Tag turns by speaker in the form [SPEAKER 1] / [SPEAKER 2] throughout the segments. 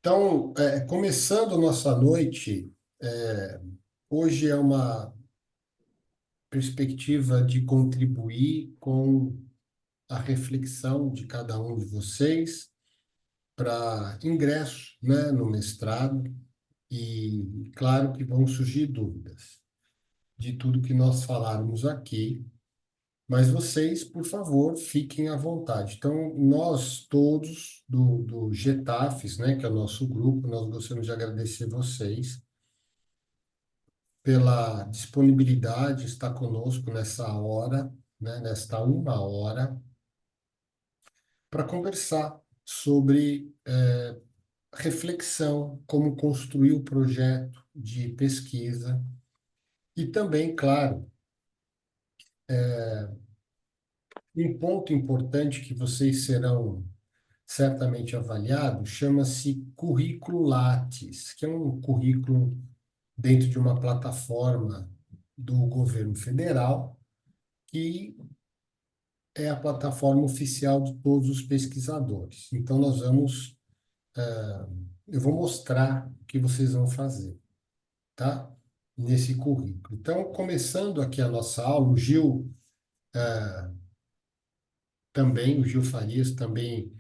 [SPEAKER 1] Então, começando nossa noite, é, hoje é uma perspectiva de contribuir com a reflexão de cada um de vocês para ingresso, né, no mestrado, e claro que vão surgir dúvidas de tudo que nós falarmos aqui, mas vocês, por favor, fiquem à vontade. Então, nós todos do Getafes, né, que é o nosso grupo, nós gostaríamos de agradecer vocês pela disponibilidade de estar conosco nessa hora, né, nesta uma hora, para conversar sobre reflexão, como construir o projeto de pesquisa e também, claro, um ponto importante que vocês serão certamente avaliados chama-se currículo Lattes, que é um currículo dentro de uma plataforma do governo federal que é a plataforma oficial de todos os pesquisadores. Então, eu vou mostrar o que vocês vão fazer, tá? Nesse currículo. Então, começando aqui a nossa aula, o Gil também, o Gil Farias também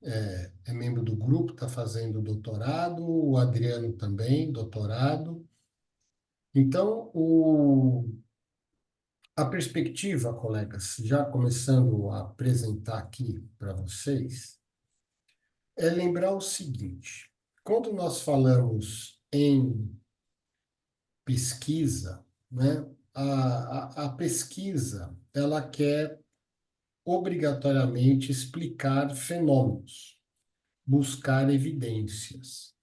[SPEAKER 1] é membro do grupo, está fazendo doutorado, o Adriano também, doutorado. Então, a perspectiva, colegas, já começando a apresentar aqui para vocês, é lembrar o seguinte: quando nós falamos em pesquisa, né, a pesquisa ela quer obrigatoriamente explicar fenômenos, buscar evidências.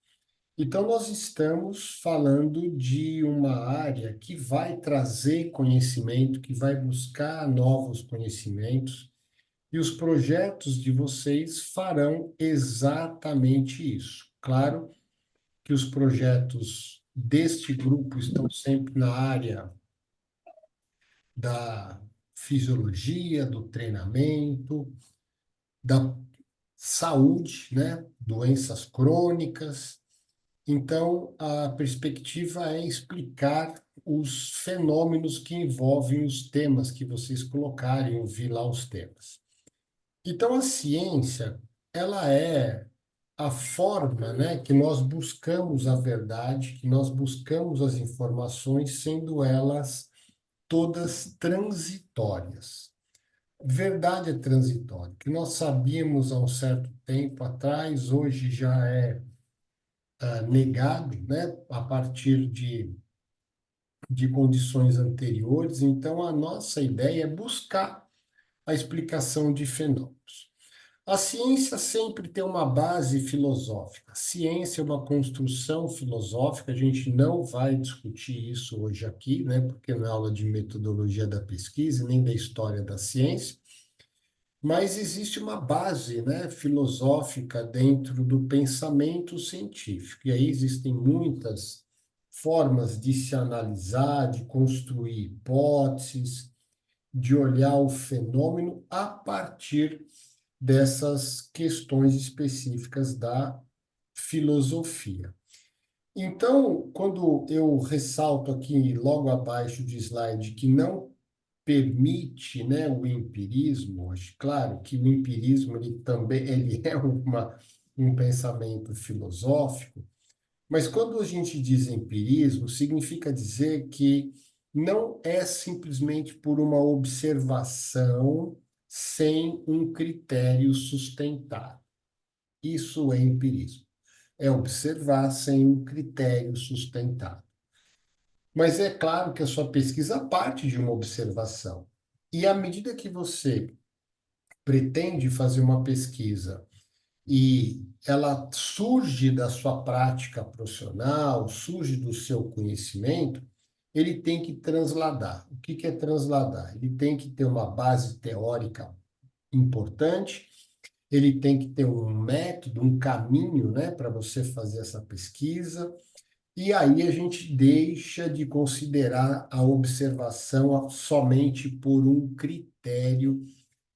[SPEAKER 1] Então, nós estamos falando de uma área que vai trazer conhecimento, que vai buscar novos conhecimentos, e os projetos de vocês farão exatamente isso. Claro que os projetos deste grupo estão sempre na área da fisiologia, do treinamento, da saúde, né? Doenças crônicas. Então, a perspectiva é explicar os fenômenos que envolvem os temas que vocês colocarem, ouvir lá os temas. Então, a ciência, ela é a forma, né, que nós buscamos a verdade, que nós buscamos as informações, sendo elas todas transitórias. Verdade é transitória, que nós sabíamos há um certo tempo atrás, hoje já é negado, né, a partir de condições anteriores. Então, a nossa ideia é buscar a explicação de fenômenos. A ciência sempre tem uma base filosófica. A ciência é uma construção filosófica, a gente não vai discutir isso hoje aqui, né, porque não é aula de metodologia da pesquisa, nem da história da ciência, mas existe uma base, né, filosófica dentro do pensamento científico. E aí existem muitas formas de se analisar, de construir hipóteses, de olhar o fenômeno a partir dessas questões específicas da filosofia. Então, quando eu ressalto aqui logo abaixo de slide que não permite, né, o empirismo, acho claro que o empirismo ele também ele é um pensamento filosófico, mas quando a gente diz empirismo, significa dizer que não é simplesmente por uma observação sem um critério sustentado. Isso é empirismo. É observar sem um critério sustentado. Mas é claro que a sua pesquisa parte de uma observação. E à medida que você pretende fazer uma pesquisa e ela surge da sua prática profissional, surge do seu conhecimento, ele tem que transladar. O que é transladar? Ele tem que ter uma base teórica importante, ele tem que ter um método, um caminho, né, para você fazer essa pesquisa, e aí a gente deixa de considerar a observação somente por um critério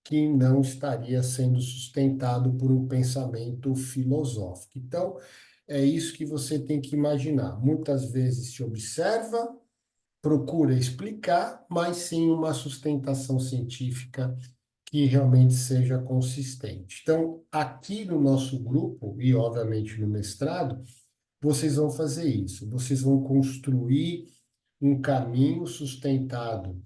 [SPEAKER 1] que não estaria sendo sustentado por um pensamento filosófico. Então, é isso que você tem que imaginar. Muitas vezes se observa, procura explicar, mas sem uma sustentação científica que realmente seja consistente. Então, aqui no nosso grupo, e obviamente no mestrado, vocês vão fazer isso. Vocês vão construir um caminho sustentado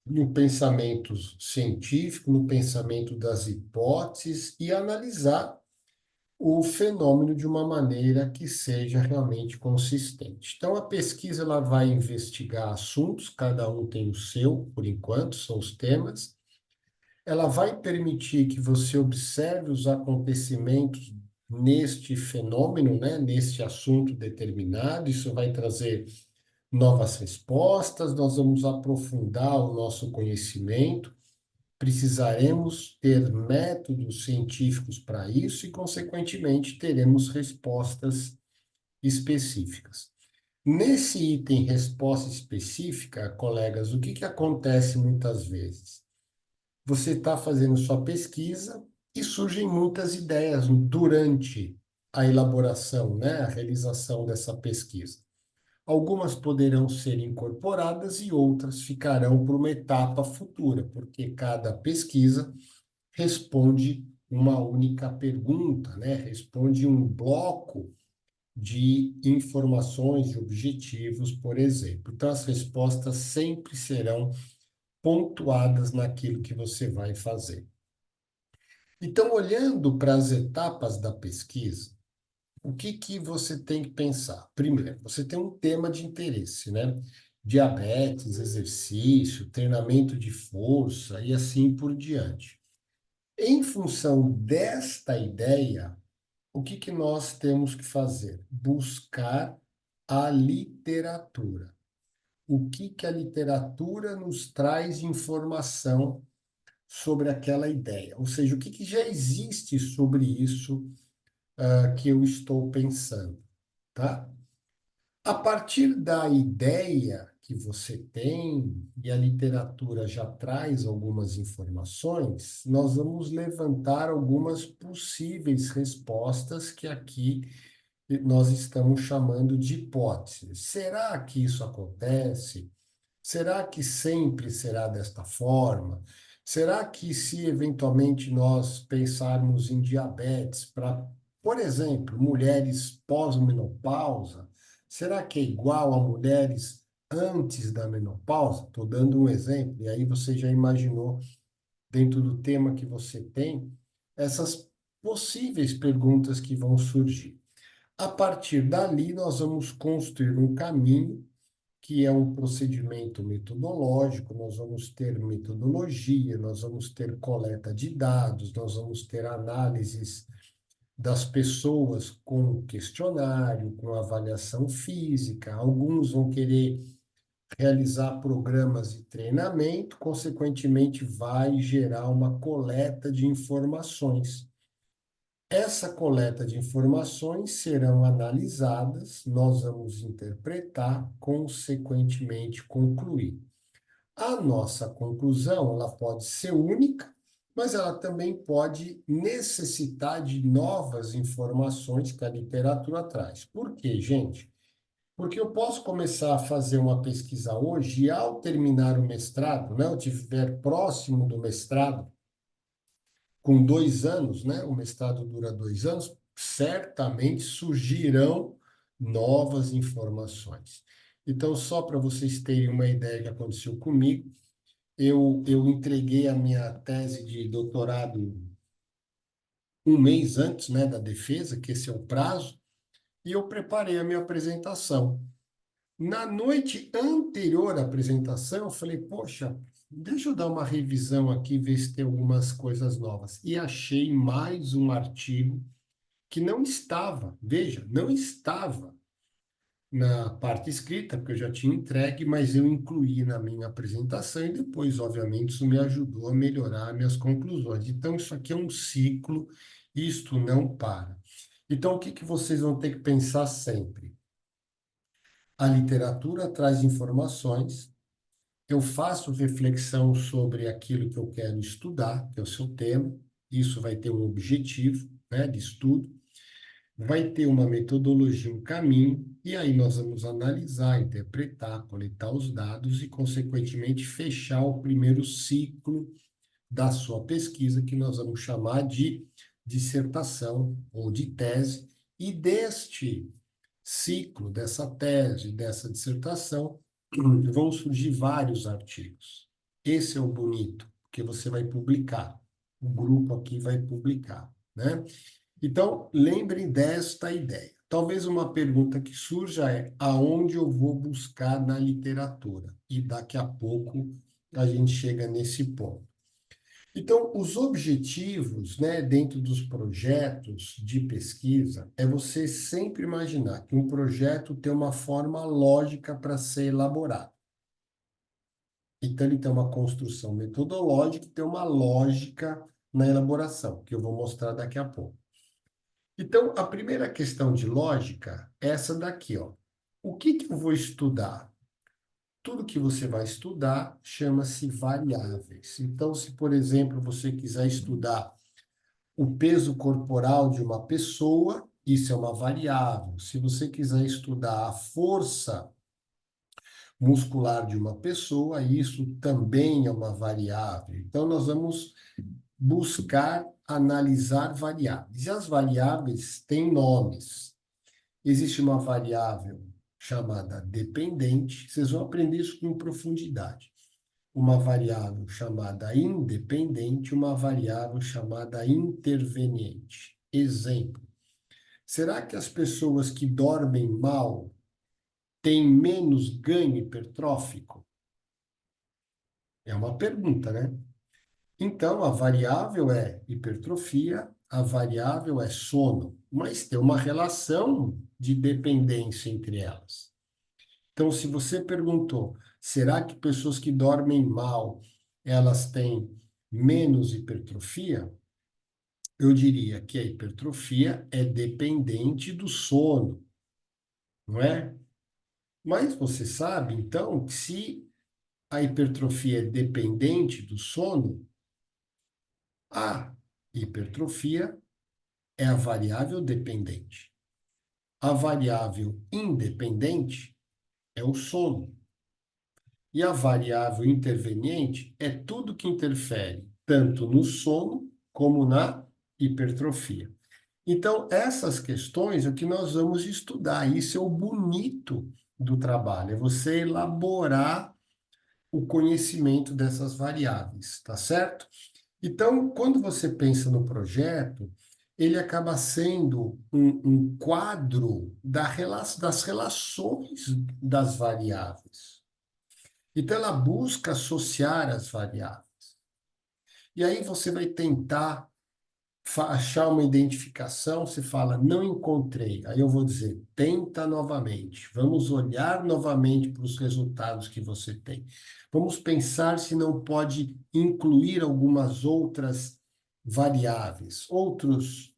[SPEAKER 1] no pensamento científico, no pensamento das hipóteses e analisar o fenômeno de uma maneira que seja realmente consistente. Então, a pesquisa ela vai investigar assuntos, cada um tem o seu, por enquanto, são os temas. Ela vai permitir que você observe os acontecimentos neste fenômeno, né, neste assunto determinado. Isso vai trazer novas respostas, nós vamos aprofundar o nosso conhecimento, precisaremos ter métodos científicos para isso e, consequentemente, teremos respostas específicas. Nesse item resposta específica, colegas, o que que acontece muitas vezes? Você está fazendo sua pesquisa e surgem muitas ideias durante a elaboração, né, a realização dessa pesquisa. Algumas poderão ser incorporadas e outras ficarão para uma etapa futura, porque cada pesquisa responde uma única pergunta, né? Responde um bloco de informações, de objetivos, por exemplo. Então, as respostas sempre serão pontuadas naquilo que você vai fazer. Então, olhando para as etapas da pesquisa, o que que você tem que pensar? Primeiro, você tem um tema de interesse, né? Diabetes, exercício, treinamento de força e assim por diante. Em função desta ideia, o que que nós temos que fazer? Buscar a literatura. O que que a literatura nos traz de informação sobre aquela ideia? Ou seja, o que que já existe sobre isso, que eu estou pensando, tá? A partir da ideia que você tem, e a literatura já traz algumas informações, nós vamos levantar algumas possíveis respostas que aqui nós estamos chamando de hipóteses. Será que isso acontece? Será que sempre será desta forma? Será que se eventualmente nós pensarmos em diabetes para, por exemplo, mulheres pós-menopausa, será que é igual a mulheres antes da menopausa? Estou dando um exemplo, e aí você já imaginou, dentro do tema que você tem, essas possíveis perguntas que vão surgir. A partir dali, nós vamos construir um caminho que é um procedimento metodológico, nós vamos ter metodologia, nós vamos ter coleta de dados, nós vamos ter análises das pessoas com questionário, com avaliação física, alguns vão querer realizar programas de treinamento, consequentemente vai gerar uma coleta de informações. Essa coleta de informações serão analisadas, nós vamos interpretar, consequentemente concluir. A nossa conclusão, ela pode ser única, mas ela também pode necessitar de novas informações que a literatura traz. Por quê, gente? Porque eu posso começar a fazer uma pesquisa hoje e, ao terminar o mestrado, né, eu estiver próximo do mestrado, com 2 anos, né? O mestrado dura 2 anos, certamente surgirão novas informações. Então, só para vocês terem uma ideia que aconteceu comigo, eu entreguei a minha tese de doutorado um mês antes, né, da defesa, que esse é o prazo, e eu preparei a minha apresentação. Na noite anterior à apresentação, eu falei, poxa, deixa eu dar uma revisão aqui, ver se tem algumas coisas novas. E achei mais um artigo que não estava, veja, não estava na parte escrita, porque eu já tinha entregue, mas eu incluí na minha apresentação e depois, obviamente, isso me ajudou a melhorar minhas conclusões. Então, isso aqui é um ciclo, isto não para. Então, o que que vocês vão ter que pensar sempre? A literatura traz informações, eu faço reflexão sobre aquilo que eu quero estudar, que é o seu tema, isso vai ter um objetivo, né, de estudo. vai ter uma metodologia, um caminho, e aí nós vamos analisar, interpretar, coletar os dados e, consequentemente, fechar o primeiro ciclo da sua pesquisa, que nós vamos chamar de dissertação ou de tese, e deste ciclo, dessa tese, dessa dissertação, vão surgir vários artigos. Esse é o bonito, porque você vai publicar. O grupo aqui vai publicar, né? Então, lembrem desta ideia. Talvez uma pergunta que surja é: aonde eu vou buscar na literatura? E daqui a pouco a gente chega nesse ponto. Então, os objetivos, né, dentro dos projetos de pesquisa, é você sempre imaginar que um projeto tem uma forma lógica para ser elaborado. Então, ele tem uma construção metodológica e tem uma lógica na elaboração, que eu vou mostrar daqui a pouco. Então, a primeira questão de lógica é essa daqui, ó. O que que eu vou estudar? Tudo que você vai estudar chama-se variáveis. Então, se, por exemplo, você quiser estudar o peso corporal de uma pessoa, isso é uma variável. Se você quiser estudar a força muscular de uma pessoa, isso também é uma variável. Então, nós vamos buscar analisar variáveis. E as variáveis têm nomes. Existe uma variável chamada dependente, vocês vão aprender isso com profundidade. Uma variável chamada independente, uma variável chamada interveniente. Exemplo: será que as pessoas que dormem mal têm menos ganho hipertrófico? É uma pergunta, né? Então, a variável é hipertrofia, a variável é sono, mas tem uma relação de dependência entre elas. Então, se você perguntou, será que pessoas que dormem mal, elas têm menos hipertrofia? Eu diria que a hipertrofia é dependente do sono, não é? Mas você sabe, então, que se a hipertrofia é dependente do sono, a hipertrofia é a variável dependente. A variável independente é o sono. E a variável interveniente é tudo que interfere tanto no sono como na hipertrofia. Então, essas questões é o que nós vamos estudar. Isso é o bonito do trabalho, é você elaborar o conhecimento dessas variáveis, tá certo? Então, quando você pensa no projeto, ele acaba sendo um quadro das relações das variáveis. Então, ela busca associar as variáveis. E aí você vai tentar achar uma identificação, você fala, não encontrei. Aí eu vou dizer, tenta novamente. Vamos olhar novamente para os resultados que você tem. Vamos pensar se não pode incluir algumas outras variáveis, outros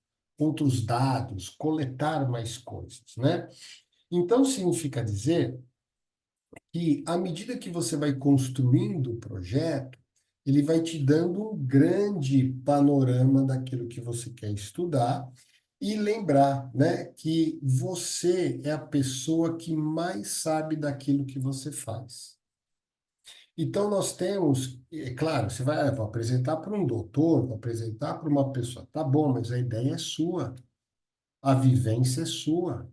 [SPEAKER 1] dados, coletar mais coisas, né? Então, significa dizer que, à medida que você vai construindo o projeto, ele vai te dando um grande panorama daquilo que você quer estudar e lembrar, né, que você é a pessoa que mais sabe daquilo que você faz. Então, nós temos, é claro, você vai, vou apresentar para um doutor, vou apresentar para uma pessoa, tá bom, mas a ideia é sua, a vivência é sua.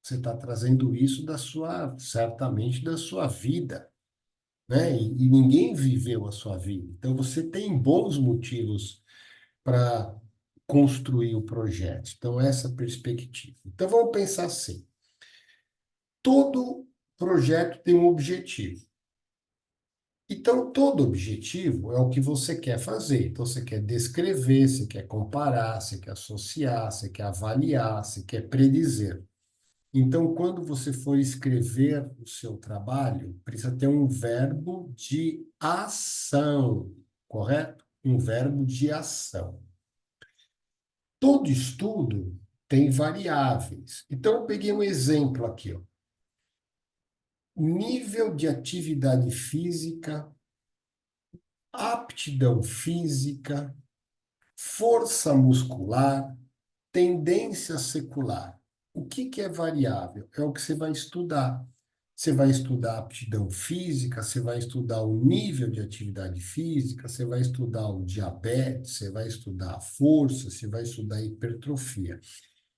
[SPEAKER 1] Você está trazendo isso da sua, certamente da sua vida, né? E ninguém viveu a sua vida. Então, você tem bons motivos para construir o projeto. Então, essa perspectiva. Então, vamos pensar assim: todo projeto tem um objetivo. Então, todo objetivo é o que você quer fazer. Então, você quer descrever, você quer comparar, você quer associar, você quer avaliar, você quer predizer. Então, quando você for escrever o seu trabalho, precisa ter um verbo de ação, correto? Um verbo de ação. Todo estudo tem variáveis. Então, eu peguei um exemplo aqui, ó. Nível de atividade física, aptidão física, força muscular, Tendência secular. O que que é variável? É o que você vai estudar. Você vai estudar aptidão física, você vai estudar o nível de atividade física, você vai estudar o diabetes, você vai estudar a força, você vai estudar a hipertrofia.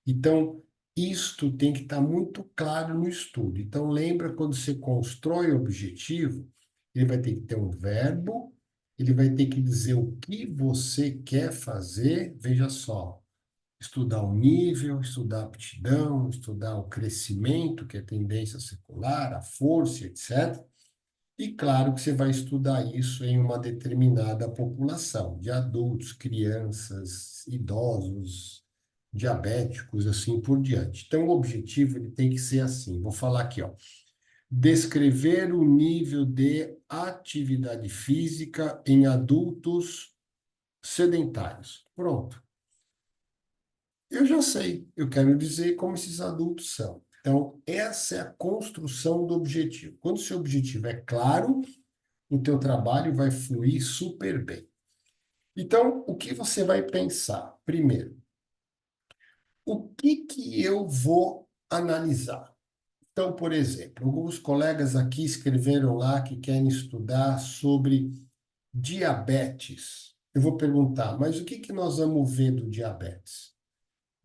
[SPEAKER 1] Então, isto tem que estar muito claro no estudo. Então, lembra quando você constrói o objetivo, ele vai ter que ter um verbo, ele vai ter que dizer o que você quer fazer. Veja só, estudar o nível, estudar a aptidão, estudar o crescimento, que é tendência secular, a força, etc. E claro que você vai estudar isso em uma determinada população, de adultos, crianças, idosos, diabéticos, assim por diante. Então, o objetivo ele tem que ser assim. Vou falar aqui, ó. Descrever o nível de atividade física em adultos sedentários. Pronto. Eu já sei, eu quero dizer como esses adultos são. Então, essa é a construção do objetivo. Quando o seu objetivo é claro, o teu trabalho vai fluir super bem. Então, o que você vai pensar? Primeiro, o que que eu vou analisar? Então, por exemplo, alguns colegas aqui escreveram lá que querem estudar sobre diabetes. Eu vou perguntar, mas o que que nós vamos ver do diabetes?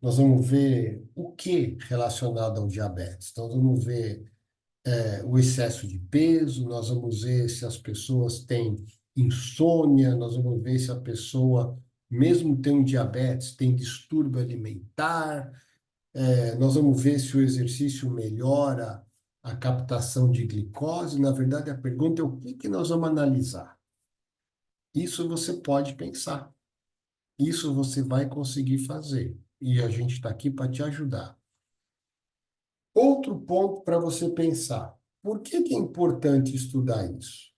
[SPEAKER 1] Nós vamos ver o que relacionado ao diabetes. Então, nós vamos ver o excesso de peso, nós vamos ver se as pessoas têm insônia, nós vamos ver se a pessoa, mesmo tendo diabetes, tem distúrbio alimentar, nós vamos ver se o exercício melhora a captação de glicose. Na verdade, a pergunta é o que que nós vamos analisar. Isso você pode pensar. Isso você vai conseguir fazer. E a gente está aqui para te ajudar. Outro ponto para você pensar. Por que que é importante estudar isso?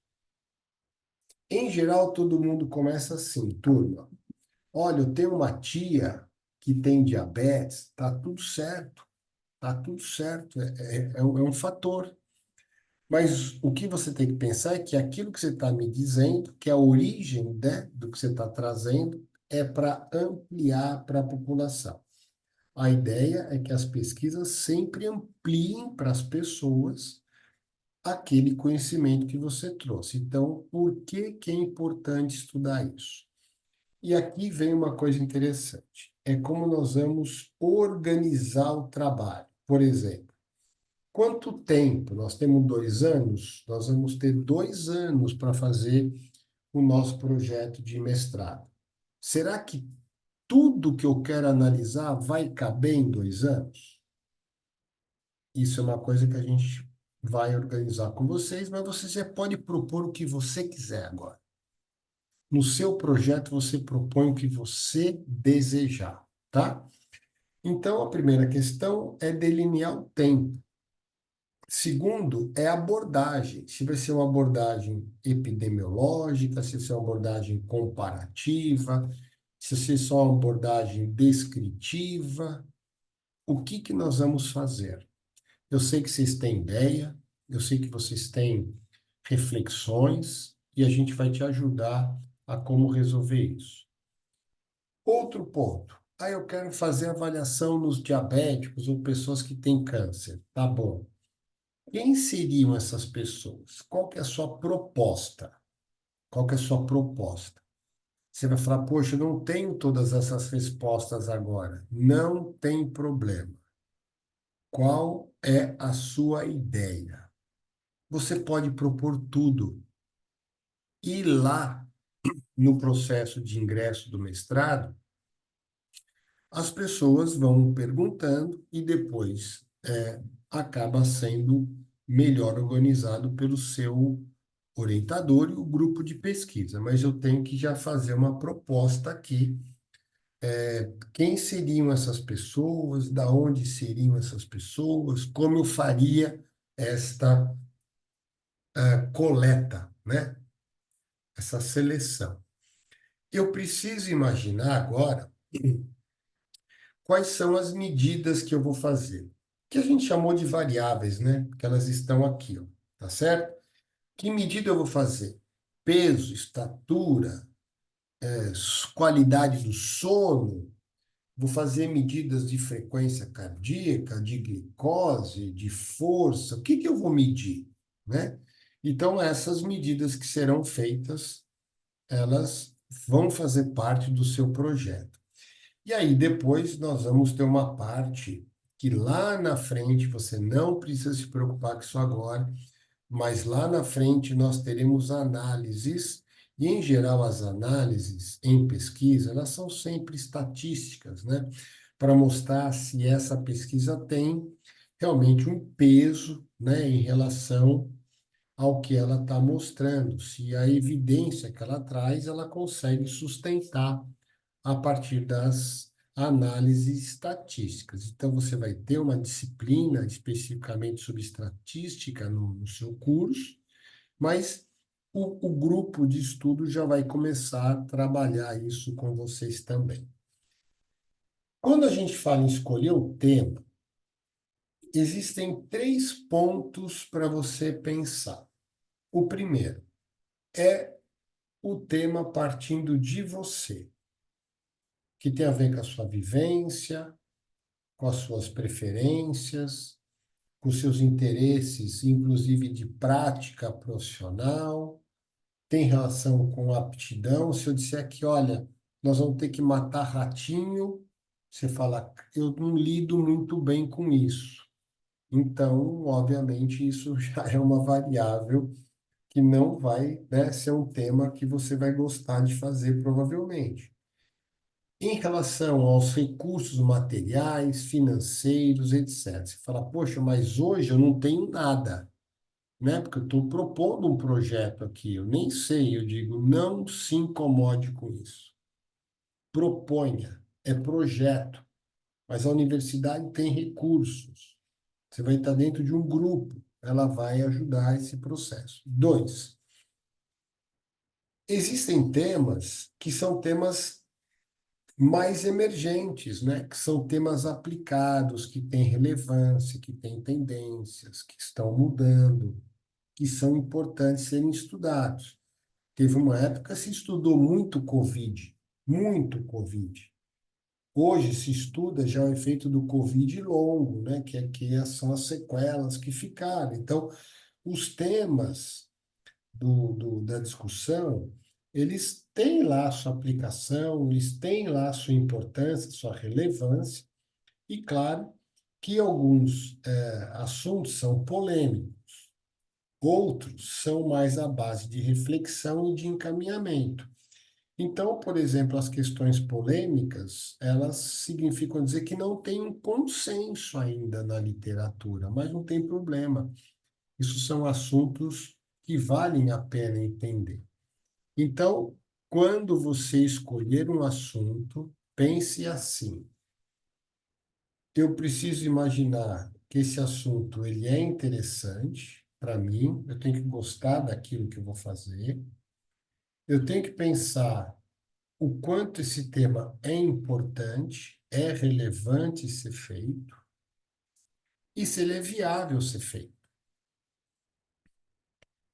[SPEAKER 1] Em geral, todo mundo começa assim, turma. Olha, eu tenho uma tia que tem diabetes, tá tudo certo, é um fator. Mas o que você tem que pensar é que aquilo que você está me dizendo, que a origem, né, do que você está trazendo, é para ampliar para a população. A ideia é que as pesquisas sempre ampliem para as pessoas aquele conhecimento que você trouxe. Então, por que que é importante estudar isso? E aqui vem uma coisa interessante. É como nós vamos organizar o trabalho. Por exemplo, quanto tempo? Nós temos 2 anos, nós vamos ter 2 anos para fazer o nosso projeto de mestrado. Será que tudo que eu quero analisar vai caber em 2 anos? Isso é uma coisa que a gente vai organizar com vocês, mas você já pode propor o que você quiser agora. No seu projeto, você propõe o que você desejar, tá? Então, a primeira questão é delinear o tempo. Segundo, é a abordagem. Se vai ser uma abordagem epidemiológica, se vai ser uma abordagem comparativa, se vai ser só uma abordagem descritiva. O que que nós vamos fazer? Eu sei que vocês têm ideia, eu sei que vocês têm reflexões e a gente vai te ajudar a como resolver isso. Outro ponto. Ah, eu quero fazer avaliação nos diabéticos ou pessoas que têm câncer. Tá bom. Quem seriam essas pessoas? Qual que é a sua proposta? Qual que é a sua proposta? Você vai falar, poxa, eu não tenho todas essas respostas agora. Não tem problema. Qual é a sua ideia? Você pode propor tudo. E lá, no processo de ingresso do mestrado, as pessoas vão perguntando e depois acaba sendo melhor organizado pelo seu orientador e o grupo de pesquisa. Mas eu tenho que já fazer uma proposta aqui. Quem seriam essas pessoas? Da onde seriam essas pessoas? Como eu faria esta coleta, né? Essa seleção. Eu preciso imaginar agora quais são as medidas que eu vou fazer, que a gente chamou de variáveis, né? Porque elas estão aqui, ó, tá certo? Que medida eu vou fazer? Peso, estatura, qualidade do sono, vou fazer medidas de frequência cardíaca, de glicose, de força, o que que eu vou medir, né? Então, essas medidas que serão feitas, elas vão fazer parte do seu projeto. E aí, depois, nós vamos ter uma parte que lá na frente, você não precisa se preocupar com isso agora, mas lá na frente nós teremos análises, e em geral as análises em pesquisa, elas são sempre estatísticas, né? Para mostrar se essa pesquisa tem realmente um peso, né, em relação ao que ela está mostrando, se a evidência que ela traz, ela consegue sustentar a partir das análises estatísticas. Então, você vai ter uma disciplina especificamente sobre estatística no seu curso, mas o grupo de estudo já vai começar a trabalhar isso com vocês também. Quando a gente fala em escolher o tema, existem 3 pontos para você pensar. O primeiro é o tema partindo de você, que tem a ver com a sua vivência, com as suas preferências, com seus interesses, inclusive de prática profissional, tem relação com aptidão. Se eu disser que, olha, nós vamos ter que matar ratinho, você fala, eu não lido muito bem com isso. Então, obviamente, isso já é uma variável que não vai, né, ser um tema que você vai gostar de fazer, provavelmente. Em relação aos recursos materiais, financeiros, etc. Você fala, poxa, mas hoje eu não tenho nada, né? Porque eu estou propondo um projeto aqui, eu nem sei, eu digo, não se incomode com isso. Proponha, é projeto, mas a universidade tem recursos. Você vai estar dentro de um grupo, ela vai ajudar esse processo. 2, existem temas que são temas mais emergentes, né? Que são temas aplicados, que têm relevância, que têm tendências, que estão mudando, que são importantes serem estudados. Teve uma época que se estudou muito Covid, muito Covid. Hoje se estuda já o efeito do Covid longo, né? São as sequelas que ficaram. Então, os temas da discussão, eles têm lá a sua aplicação, eles têm lá a sua importância, sua relevância, e claro que alguns assuntos são polêmicos, outros são mais à base de reflexão e de encaminhamento. Então, por exemplo, as questões polêmicas, elas significam dizer que não tem um consenso ainda na literatura, mas não tem problema. Isso são assuntos que valem a pena entender. Então, quando você escolher um assunto, pense assim: eu preciso imaginar que esse assunto ele é interessante para mim, eu tenho que gostar daquilo que eu vou fazer, eu tenho que pensar o quanto esse tema é importante, é relevante ser feito e se ele é viável ser feito.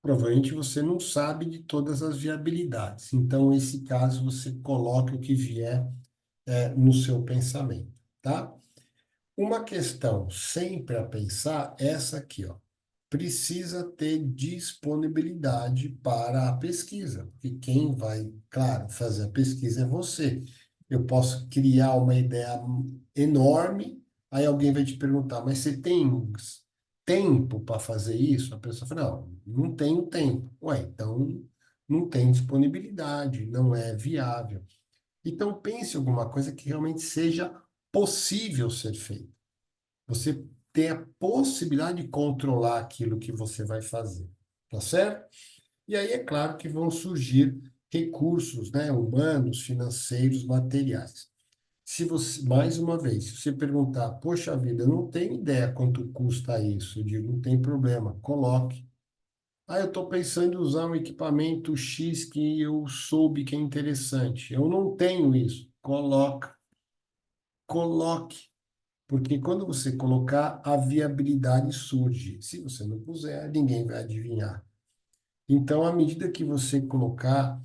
[SPEAKER 1] Provavelmente você não sabe de todas as viabilidades. Então, nesse caso, você coloca o que vier no seu pensamento, tá? Uma questão sempre a pensar é essa aqui, ó. Precisa ter disponibilidade para a pesquisa, porque quem vai, claro, fazer a pesquisa é você. Eu posso criar uma ideia enorme, aí alguém vai te perguntar, mas você tem tempo para fazer isso? A pessoa fala, não, não tenho tempo. Ué, então não tem disponibilidade, não é viável. Então pense em alguma coisa que realmente seja possível ser feita. Você tem a possibilidade de controlar aquilo que você vai fazer, tá certo? E aí é claro que vão surgir recursos, né, humanos, financeiros, materiais. Se você, mais uma vez, se você perguntar, poxa vida, eu não tenho ideia quanto custa isso, eu digo, não tem problema, coloque. Ah, eu estou pensando em usar um equipamento X que eu soube que é interessante. Eu não tenho isso. Coloque. Porque quando você colocar, a viabilidade surge. Se você não puser, ninguém vai adivinhar. Então, à medida que você colocar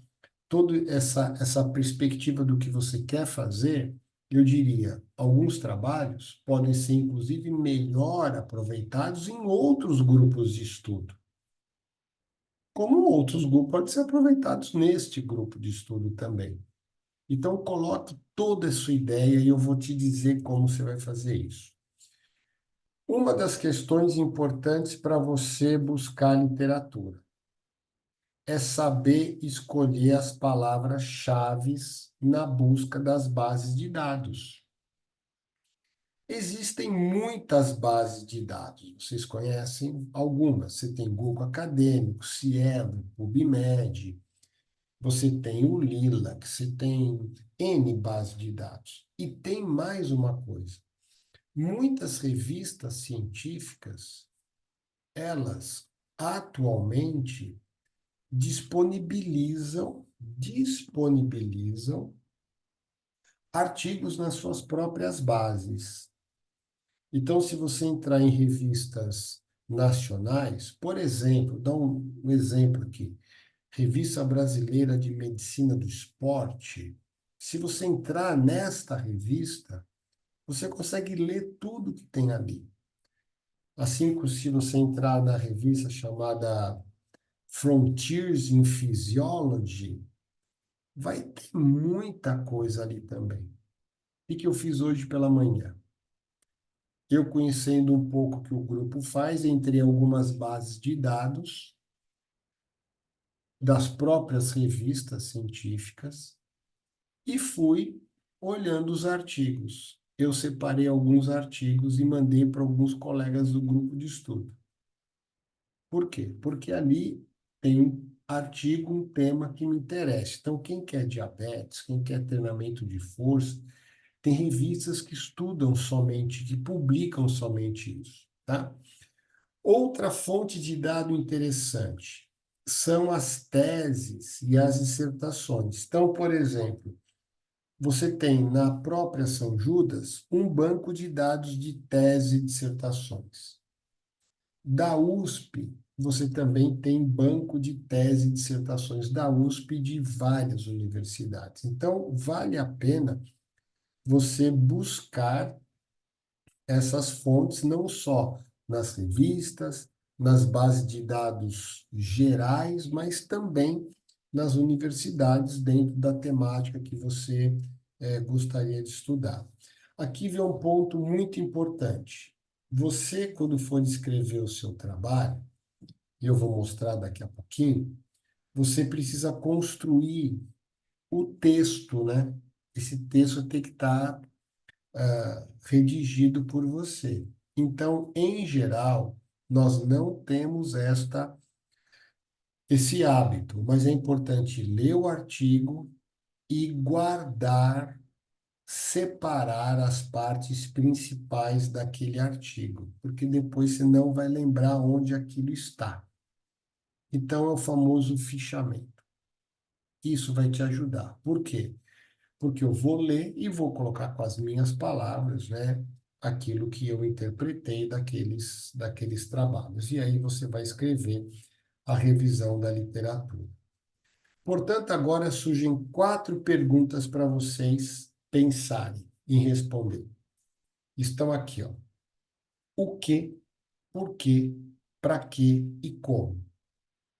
[SPEAKER 1] toda essa perspectiva do que você quer fazer, eu diria, alguns trabalhos podem ser, inclusive, melhor aproveitados em outros grupos de estudo, como outros grupos podem ser aproveitados neste grupo de estudo também. Então, coloque toda a sua ideia e eu vou te dizer como você vai fazer isso. Uma das questões importantes para você buscar literatura é saber escolher as palavras-chave na busca das bases de dados. Existem muitas bases de dados, vocês conhecem algumas. Você tem Google Acadêmico, Cielo, PubMed, você tem o Lilac, você tem N bases de dados. E tem mais uma coisa. Muitas revistas científicas, elas atualmente disponibilizam artigos nas suas próprias bases. Então, se você entrar em revistas nacionais, por exemplo, dá um exemplo aqui, Revista Brasileira de Medicina do Esporte, se você entrar nesta revista, você consegue ler tudo que tem ali. Assim como se você entrar na revista chamada Frontiers in Physiology, vai ter muita coisa ali também. O que eu fiz hoje pela manhã? Eu, conhecendo um pouco o que o grupo faz, entrei em algumas bases de dados das próprias revistas científicas e fui olhando os artigos. Eu separei alguns artigos e mandei para alguns colegas do grupo de estudo. Por quê? Porque ali tem um artigo, um tema que me interessa. Então, quem quer diabetes, quem quer treinamento de força, tem revistas que estudam somente, que publicam somente isso, tá? Outra fonte de dado interessante são as teses e as dissertações. Então, por exemplo, você tem na própria São Judas um banco de dados de tese e dissertações. Da USP, você também tem banco de tese e dissertações da USP e de várias universidades. Então, vale a pena você buscar essas fontes não só nas revistas, nas bases de dados gerais, mas também nas universidades dentro da temática que você gostaria de estudar. Aqui vem um ponto muito importante. Você, quando for escrever o seu trabalho, e eu vou mostrar daqui a pouquinho, você precisa construir o texto, né? Esse texto tem que estar redigido por você. Então, em geral, nós não temos esse hábito, mas é importante ler o artigo e guardar, separar as partes principais daquele artigo, porque depois você não vai lembrar onde aquilo está. Então, é o famoso fichamento. Isso vai te ajudar. Por quê? Porque eu vou ler e vou colocar com as minhas palavras, né, aquilo que eu interpretei daqueles trabalhos. E aí você vai escrever a revisão da literatura. Portanto, agora surgem 4 perguntas para vocês pensarem e responder. Estão aqui, ó. O que, por quê, para quê e como?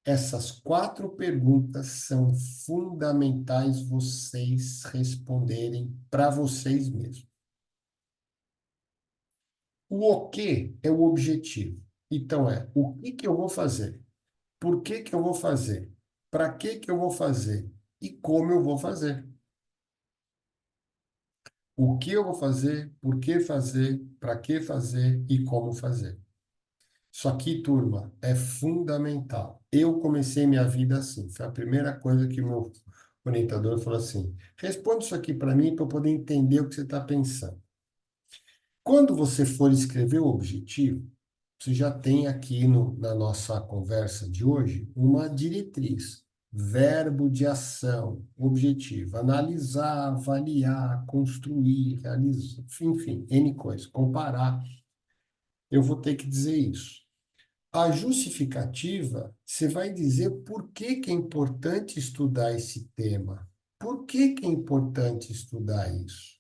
[SPEAKER 1] Essas 4 perguntas são fundamentais vocês responderem para vocês mesmos. O que é o objetivo. Então, o que que eu vou fazer? Por que que eu vou fazer? Para que que eu vou fazer? E como eu vou fazer? O que eu vou fazer? Por que fazer? Para que fazer? E como fazer? Isso aqui, turma, é fundamental. Eu comecei minha vida assim. Foi a primeira coisa que meu orientador falou assim: responde isso aqui para mim para eu poder entender o que você está pensando. Quando você for escrever o objetivo, você já tem aqui na nossa conversa de hoje uma diretriz, verbo de ação, objetivo, analisar, avaliar, construir, realizar, enfim, N coisas, comparar. Eu vou ter que dizer isso. A justificativa, você vai dizer por que que é importante estudar esse tema. Por que que é importante estudar isso?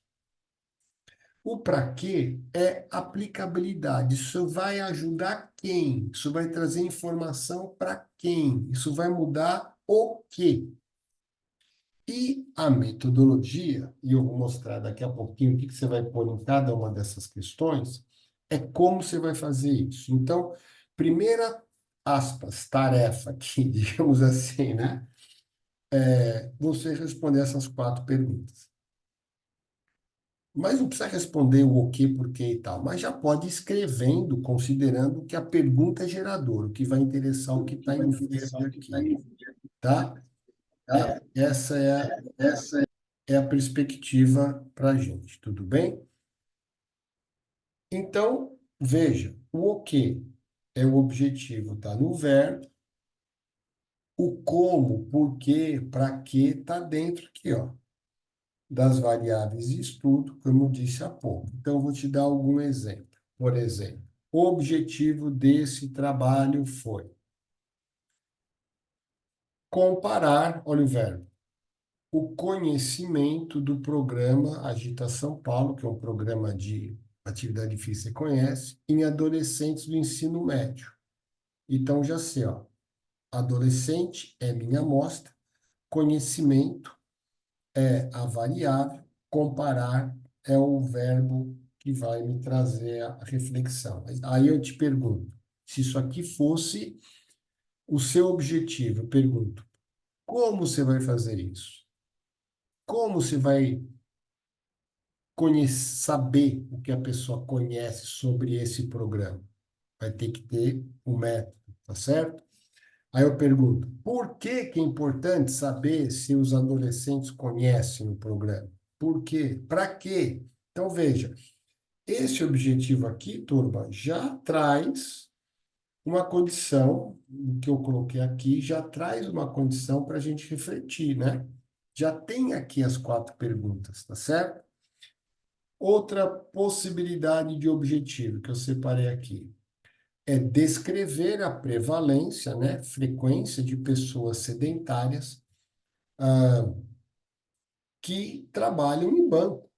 [SPEAKER 1] O para quê é aplicabilidade. Isso vai ajudar quem? Isso vai trazer informação para quem? Isso vai mudar o quê? E a metodologia, e eu vou mostrar daqui a pouquinho o que que você vai pôr em cada uma dessas questões, é como você vai fazer isso. Então, primeira, aspas, tarefa aqui, digamos assim, né? É você responder essas 4 perguntas. Mas não precisa responder o o quê, por quê e tal, mas já pode ir escrevendo, considerando que a pergunta é gerador, o que vai interessar o que está em verde aqui, tá? Essa é a perspectiva para a gente, tudo bem? Então, veja, o o quê é o objetivo, tá no verbo, o como, por quê, para quê, tá dentro aqui, ó, das variáveis de estudo, como eu disse há pouco. Então, eu vou te dar algum exemplo. Por exemplo, o objetivo desse trabalho foi comparar, olha o verbo, o conhecimento do programa Agita São Paulo, que é um programa de atividade física, você conhece, em adolescentes do ensino médio. Então, já sei, ó, adolescente é minha amostra, conhecimento é a variável, comparar é o verbo que vai me trazer a reflexão. Aí eu te pergunto, se isso aqui fosse o seu objetivo, eu pergunto, como você vai fazer isso? Como você vai conhecer, saber o que a pessoa conhece sobre esse programa? Vai ter que ter um método, tá certo? Aí eu pergunto, por que que é importante saber se os adolescentes conhecem o programa? Por quê? Para quê? Então, veja, esse objetivo aqui, turma, já traz uma condição, o que eu coloquei aqui, já traz uma condição para a gente refletir, né? Já tem aqui as 4 perguntas, tá certo? Outra possibilidade de objetivo que eu separei aqui é descrever a prevalência, né, frequência de pessoas sedentárias que trabalham em banco,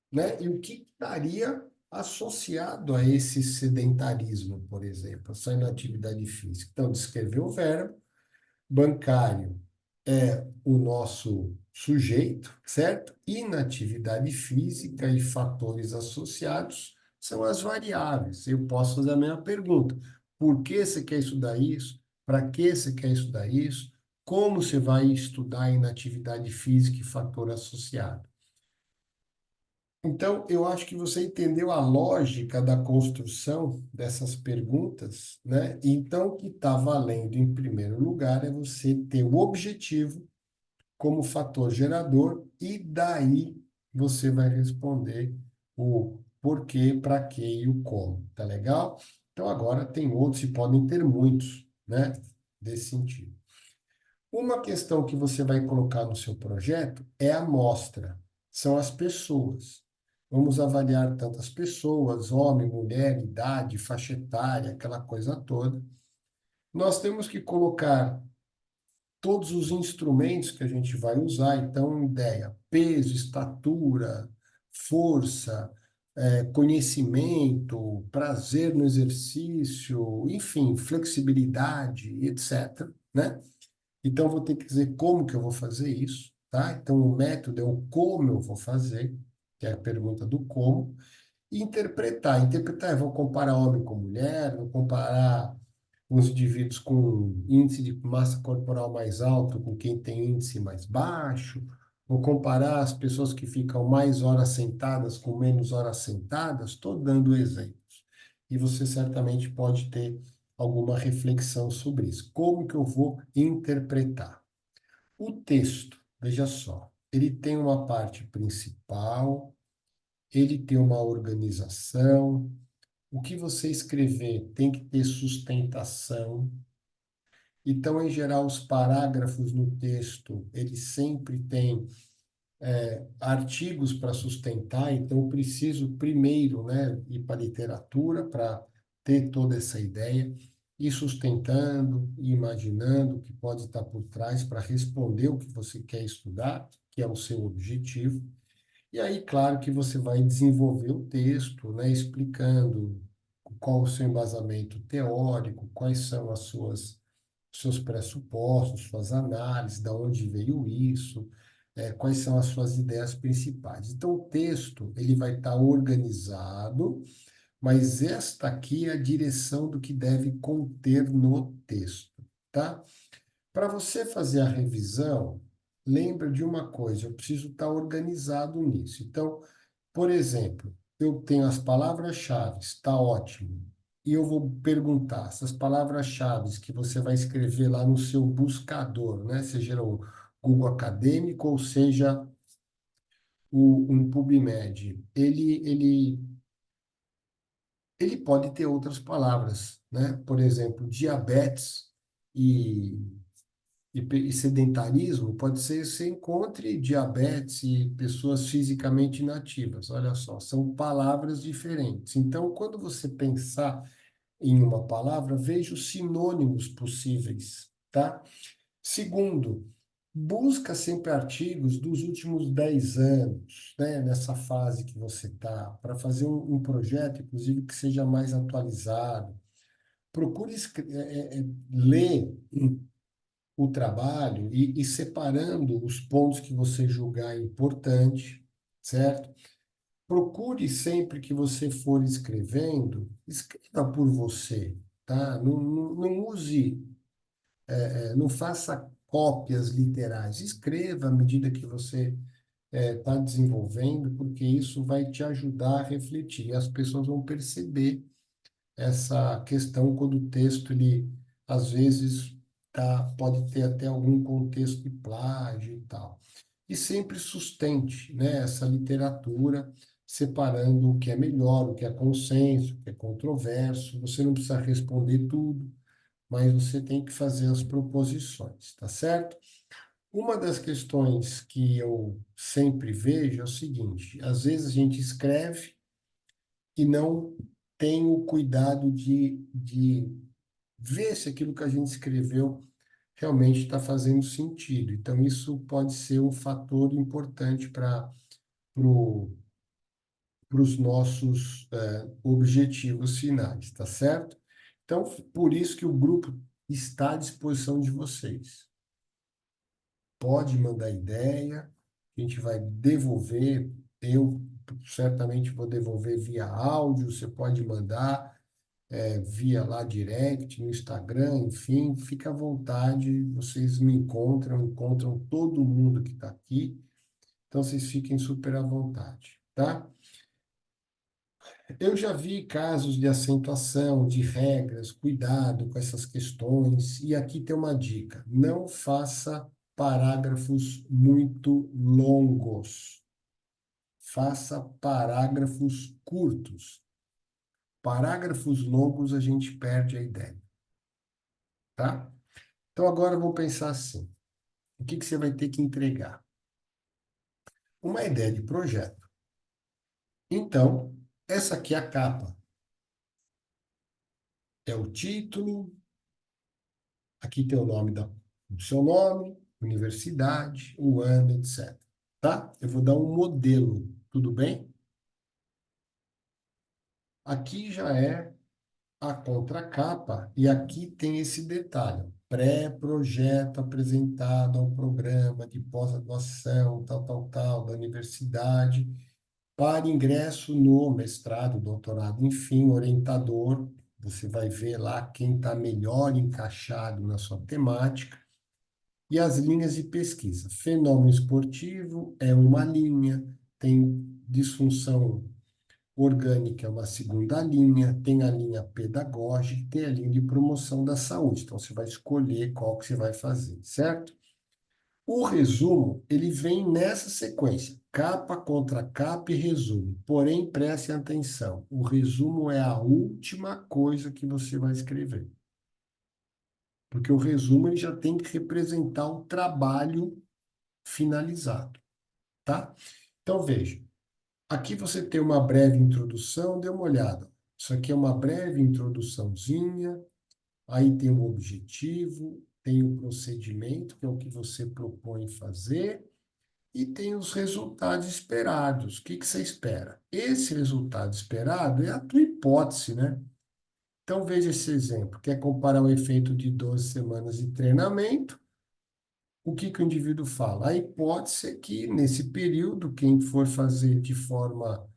[SPEAKER 1] né? E o que estaria associado a esse sedentarismo, por exemplo, essa inatividade física. Então, descrever o verbo, bancário é o nosso sujeito, certo? Inatividade física e fatores associados são as variáveis. Eu posso fazer a mesma pergunta. Por que você quer estudar isso? Para que você quer estudar isso? Como você vai estudar a inatividade física e fator associado? Então, eu acho que você entendeu a lógica da construção dessas perguntas, né? Então, o que está valendo em primeiro lugar é você ter o objetivo como fator gerador e daí você vai responder o porquê, para quê e o como, tá legal? Então, agora tem outros e podem ter muitos, né? Desse sentido. Uma questão que você vai colocar no seu projeto é a amostra, são as pessoas. Vamos avaliar tantas pessoas, homem, mulher, idade, faixa etária, aquela coisa toda. Nós temos que colocar todos os instrumentos que a gente vai usar, então, ideia, peso, estatura, força, conhecimento, prazer no exercício, enfim, flexibilidade, etc., né? Então, vou ter que dizer como que eu vou fazer isso, tá? Então, o método é o como eu vou fazer, que é a pergunta do como, e interpretar. Interpretar, eu vou comparar homem com mulher, vou comparar os indivíduos com índice de massa corporal mais alto com quem tem índice mais baixo, vou comparar as pessoas que ficam mais horas sentadas com menos horas sentadas, estou dando exemplos. E você certamente pode ter alguma reflexão sobre isso. Como que eu vou interpretar? O texto, veja só, ele tem uma parte principal, ele tem uma organização. O que você escrever tem que ter sustentação. Então, em geral, os parágrafos no texto, eles sempre têm artigos para sustentar, então eu preciso primeiro, né, ir para a literatura para ter toda essa ideia, ir sustentando, ir imaginando o que pode estar por trás para responder o que você quer estudar, que é o seu objetivo. E aí, claro que você vai desenvolver o texto, né, explicando qual o seu embasamento teórico, quais são as suas seus pressupostos, suas análises, da onde veio isso, quais são as suas ideias principais. Então, o texto ele vai estar organizado, mas esta aqui é a direção do que deve conter no texto, tá? Para você fazer a revisão, lembra de uma coisa, eu preciso estar organizado nisso. Então, por exemplo, eu tenho as palavras-chave, está ótimo. E eu vou perguntar essas palavras-chave que você vai escrever lá no seu buscador, né? Seja o Google Acadêmico ou seja um PubMed. Ele pode ter outras palavras, né? Por exemplo, diabetes e e sedentarismo pode ser você encontre diabetes e pessoas fisicamente inativas. Olha só, são palavras diferentes. Então, quando você pensar em uma palavra, veja os sinônimos possíveis, tá? Segundo, busca sempre artigos dos últimos 10 anos, né? Nessa fase que você está, para fazer um projeto, inclusive, que seja mais atualizado. Procure ler o trabalho e separando os pontos que você julgar importante, certo? Procure sempre que você for escrevendo, escreva por você, tá? Não use, não faça cópias literais. Escreva à medida que você está desenvolvendo, porque isso vai te ajudar a refletir. E as pessoas vão perceber essa questão quando o texto ele às vezes pode ter até algum contexto de plágio e tal. E sempre sustente, né, essa literatura, separando o que é melhor, o que é consenso, o que é controverso. Você não precisa responder tudo, mas você tem que fazer as proposições, tá certo? Uma das questões que eu sempre vejo é o seguinte: às vezes a gente escreve e não tem o cuidado de ver se aquilo que a gente escreveu realmente está fazendo sentido. Então, isso pode ser um fator importante para os nossos objetivos finais, tá certo? Então, por isso que o grupo está à disposição de vocês. Pode mandar ideia, a gente vai devolver. Eu certamente vou devolver via áudio, você pode mandar via lá direct, no Instagram, enfim, fica à vontade, vocês me encontram, encontram todo mundo que está aqui, então vocês fiquem super à vontade, tá? Eu já vi casos de acentuação, de regras, cuidado com essas questões, e aqui tem uma dica: não faça parágrafos muito longos, faça parágrafos curtos. Parágrafos longos a gente perde a ideia, tá? Então agora eu vou pensar assim: o que que você vai ter que entregar? Uma ideia de projeto. Então, essa aqui é a capa. É o título, aqui tem o nome do seu nome, universidade, o ano, etc. Tá? Eu vou dar um modelo, tudo bem? Aqui já é a contracapa e aqui tem esse detalhe: pré-projeto apresentado ao programa de pós-graduação, tal, tal, tal, da universidade, para ingresso no mestrado, doutorado, enfim, orientador. Você vai ver lá quem está melhor encaixado na sua temática. E as linhas de pesquisa. Fenômeno esportivo é uma linha, tem disfunção orgânica, é uma segunda linha, tem a linha pedagógica, tem a linha de promoção da saúde. Então, você vai escolher qual que você vai fazer, certo? O resumo, ele vem nessa sequência, capa contra capa e resumo. Porém, preste atenção, o resumo é a última coisa que você vai escrever. Porque o resumo ele já tem que representar o trabalho finalizado, tá? Então, veja, aqui você tem uma breve introdução, dê uma olhada. Isso aqui é uma breve introduçãozinha, aí tem o objetivo, tem o procedimento, que é o que você propõe fazer, e tem os resultados esperados. O que que você espera? Esse resultado esperado é a tua hipótese, né? Então, veja esse exemplo. Quer comparar o efeito de 12 semanas de treinamento? O que que o indivíduo fala? A hipótese é que, nesse período, quem for fazer de forma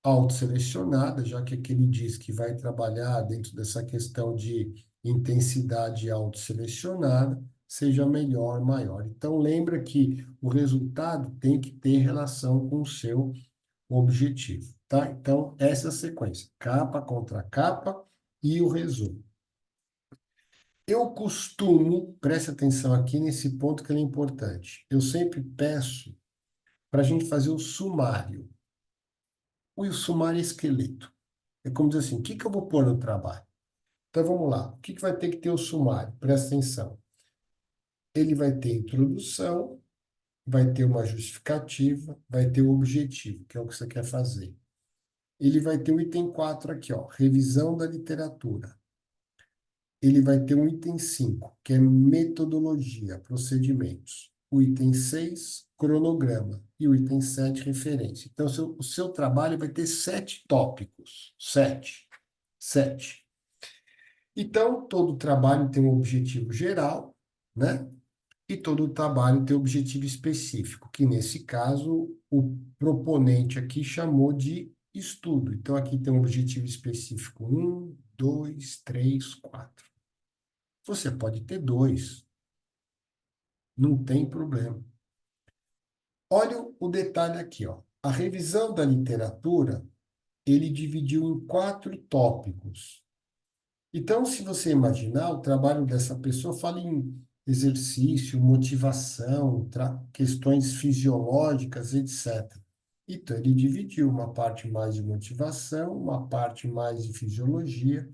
[SPEAKER 1] autoselecionada, já que aqui ele diz que vai trabalhar dentro dessa questão de intensidade autoselecionada, seja melhor, maior. Então, lembra que o resultado tem que ter relação com o seu objetivo, tá? Então, essa é a sequência, capa contra capa e o resumo. Eu costumo, preste atenção aqui nesse ponto que ele é importante, eu sempre peço para a gente fazer o sumário. O sumário é esqueleto. É como dizer assim, o que que eu vou pôr no trabalho? Então vamos lá. O que que vai ter que ter o sumário? Presta atenção. Ele vai ter introdução, vai ter uma justificativa, vai ter o objetivo, que é o que você quer fazer. Ele vai ter o item 4 aqui, ó, revisão da literatura. Ele vai ter um item 5 que é metodologia, procedimentos. O item 6 cronograma. E o item 7 referência. Então, o seu trabalho vai ter 7 tópicos. 7. 7. Então, todo trabalho tem um objetivo geral, né? E todo trabalho tem um objetivo específico, que nesse caso o proponente aqui chamou de estudo. Então, aqui tem um objetivo específico: 1, 2, 3, 4. Você pode ter 2, não tem problema. Olha o detalhe aqui, ó. A revisão da literatura, ele dividiu em 4 tópicos. Então, se você imaginar, o trabalho dessa pessoa fala em exercício, motivação, questões fisiológicas, etc. Então, ele dividiu uma parte mais de motivação, uma parte mais de fisiologia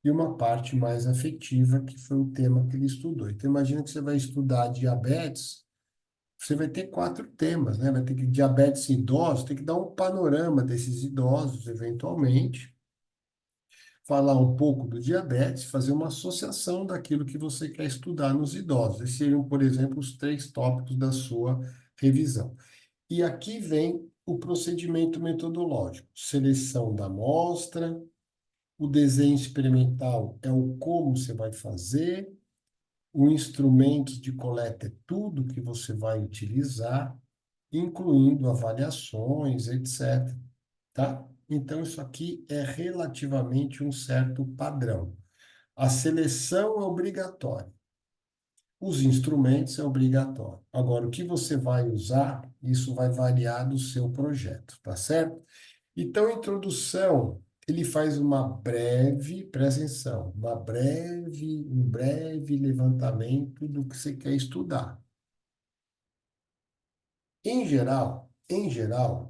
[SPEAKER 1] e uma parte mais afetiva, que foi o tema que ele estudou. Então, imagina que você vai estudar diabetes, você vai ter 4 temas, né? Vai ter que diabetes em idosos, tem que dar um panorama desses idosos, eventualmente, falar um pouco do diabetes, fazer uma associação daquilo que você quer estudar nos idosos. Esses seriam, por exemplo, os 3 tópicos da sua revisão. E aqui vem o procedimento metodológico: seleção da amostra, o desenho experimental é o como você vai fazer, o instrumento de coleta é tudo que você vai utilizar, incluindo avaliações, etc. Tá? Então, isso aqui é relativamente um certo padrão. A seleção é obrigatória. Os instrumentos é obrigatório. Agora, o que você vai usar, isso vai variar do seu projeto, tá certo? Então, a introdução, ele faz uma breve, presta atenção, um breve levantamento do que você quer estudar. Em geral,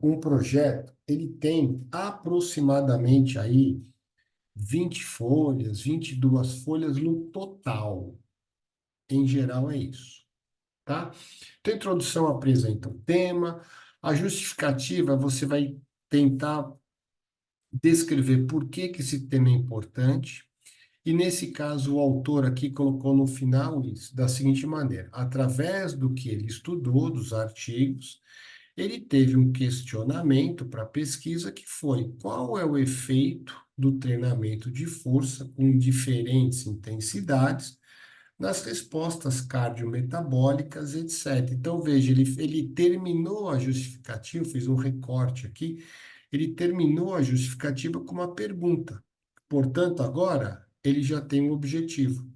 [SPEAKER 1] um projeto, ele tem aproximadamente aí 20 folhas, 22 folhas no total. Em geral é isso, tá? Então, a introdução apresenta o tema, a justificativa você vai tentar descrever por que que esse tema é importante, e nesse caso o autor aqui colocou no final isso, da seguinte maneira: através do que ele estudou, dos artigos, ele teve um questionamento para a pesquisa que foi: qual é o efeito do treinamento de força com diferentes intensidades nas respostas cardiometabólicas, etc. Então, veja, ele terminou a justificativa, fiz um recorte aqui, ele terminou a justificativa com uma pergunta. Portanto, agora ele já tem um objetivo.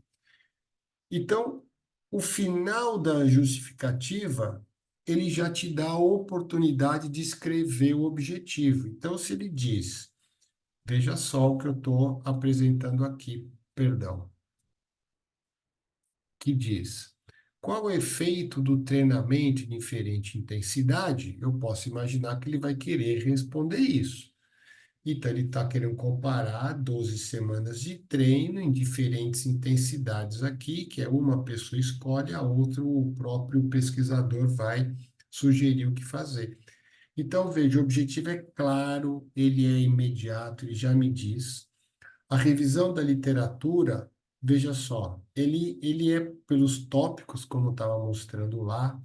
[SPEAKER 1] Então, o final da justificativa, ele já te dá a oportunidade de escrever o objetivo. Então, se ele diz, veja só o que eu estou apresentando aqui, perdão, que diz: qual o efeito do treinamento em diferente intensidade? Eu posso imaginar que ele vai querer responder isso. Então, ele está querendo comparar 12 semanas de treino em diferentes intensidades aqui, que é uma pessoa escolhe, a outra o próprio pesquisador vai sugerir o que fazer. Então, veja, o objetivo é claro, ele é imediato, ele já me diz. A revisão da literatura, veja só, ele é pelos tópicos, como estava mostrando lá,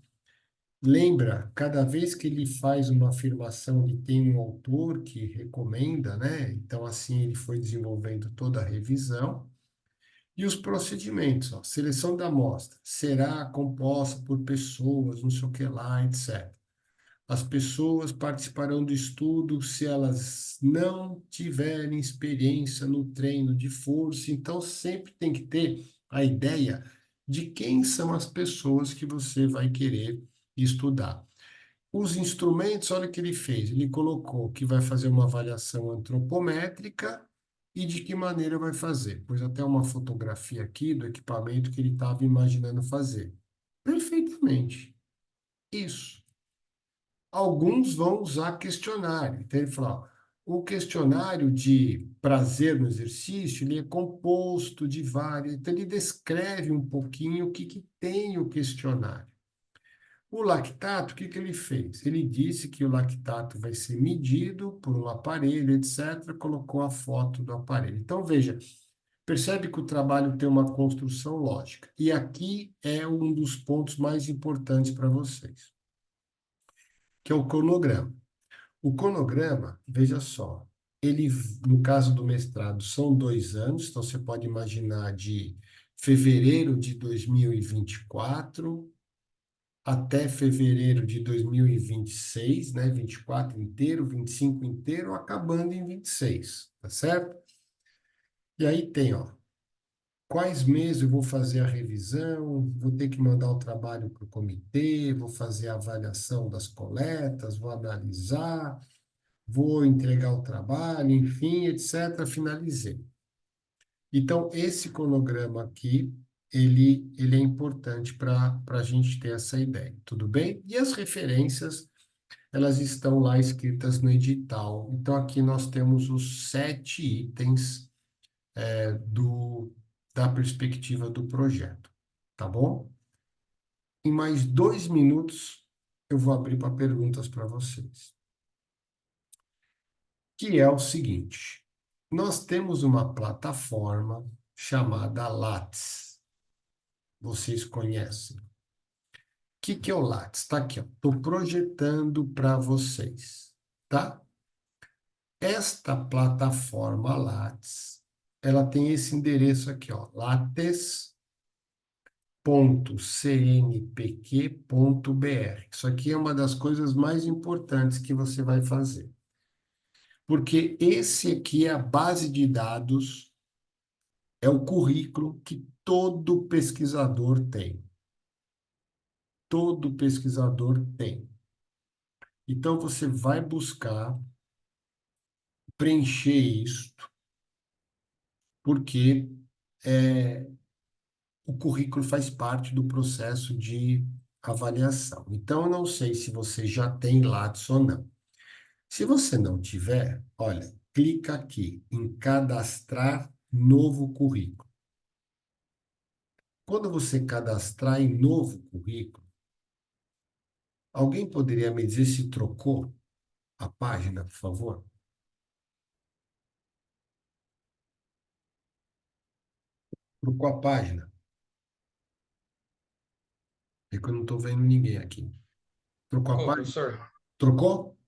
[SPEAKER 1] lembra, cada vez que ele faz uma afirmação, ele tem um autor que recomenda, né? Então, assim, ele foi desenvolvendo toda a revisão. E os procedimentos, ó, seleção da amostra, será composta por pessoas, não sei o que lá, etc. As pessoas participarão do estudo se elas não tiverem experiência no treino de força. Então, sempre tem que ter a ideia de quem são as pessoas que você vai querer estudar. Os instrumentos, olha o que ele fez. Ele colocou que vai fazer uma avaliação antropométrica e de que maneira vai fazer. Pôs até uma fotografia aqui do equipamento que ele estava imaginando fazer. Perfeitamente. Isso. Alguns vão usar questionário. Então, ele falou, ó, o questionário de prazer no exercício, ele é composto de vários. Então, ele descreve um pouquinho o que, que tem o questionário. O lactato, o que, que ele fez? Ele disse que o lactato vai ser medido por um aparelho, etc. Colocou a foto do aparelho. Então, veja, percebe que o trabalho tem uma construção lógica. E aqui é um dos pontos mais importantes para vocês, que é o cronograma. O cronograma, veja só, ele, no caso do mestrado, são 2 anos, então você pode imaginar de fevereiro de 2024 até fevereiro de 2026, né? 24 inteiro, 25 inteiro, acabando em 26, tá certo? E aí tem, ó, quais meses eu vou fazer a revisão, vou ter que mandar o trabalho para o comitê, vou fazer a avaliação das coletas, vou analisar, vou entregar o trabalho, enfim, etc. Finalizei. Então, esse cronograma aqui, ele é importante para a gente ter essa ideia, tudo bem? E as referências, elas estão lá escritas no edital. Então, aqui nós temos os 7 itens da perspectiva do projeto, tá bom? Em mais 2 minutos, eu vou abrir para perguntas para vocês. Que é o seguinte: nós temos uma plataforma chamada Lattes. Vocês conhecem? O que é o Lattes? Está aqui, estou projetando para vocês, tá? Esta plataforma Lattes, ela tem esse endereço aqui, ó, lattes.cnpq.br. Isso aqui é uma das coisas mais importantes que você vai fazer. Porque esse aqui é a base de dados, é o currículo que todo pesquisador tem. Todo pesquisador tem. Então, você vai buscar preencher isso, porque o currículo faz parte do processo de avaliação. Então, eu não sei se você já tem Lattes ou não. Se você não tiver, olha, clica aqui em cadastrar novo currículo. Quando você cadastrar em novo currículo, alguém poderia me dizer se trocou a página, por favor? Trocou a página? É que eu não estou vendo ninguém aqui. Trocou a
[SPEAKER 2] Ô,
[SPEAKER 1] página?
[SPEAKER 2] professor.
[SPEAKER 1] Trocou?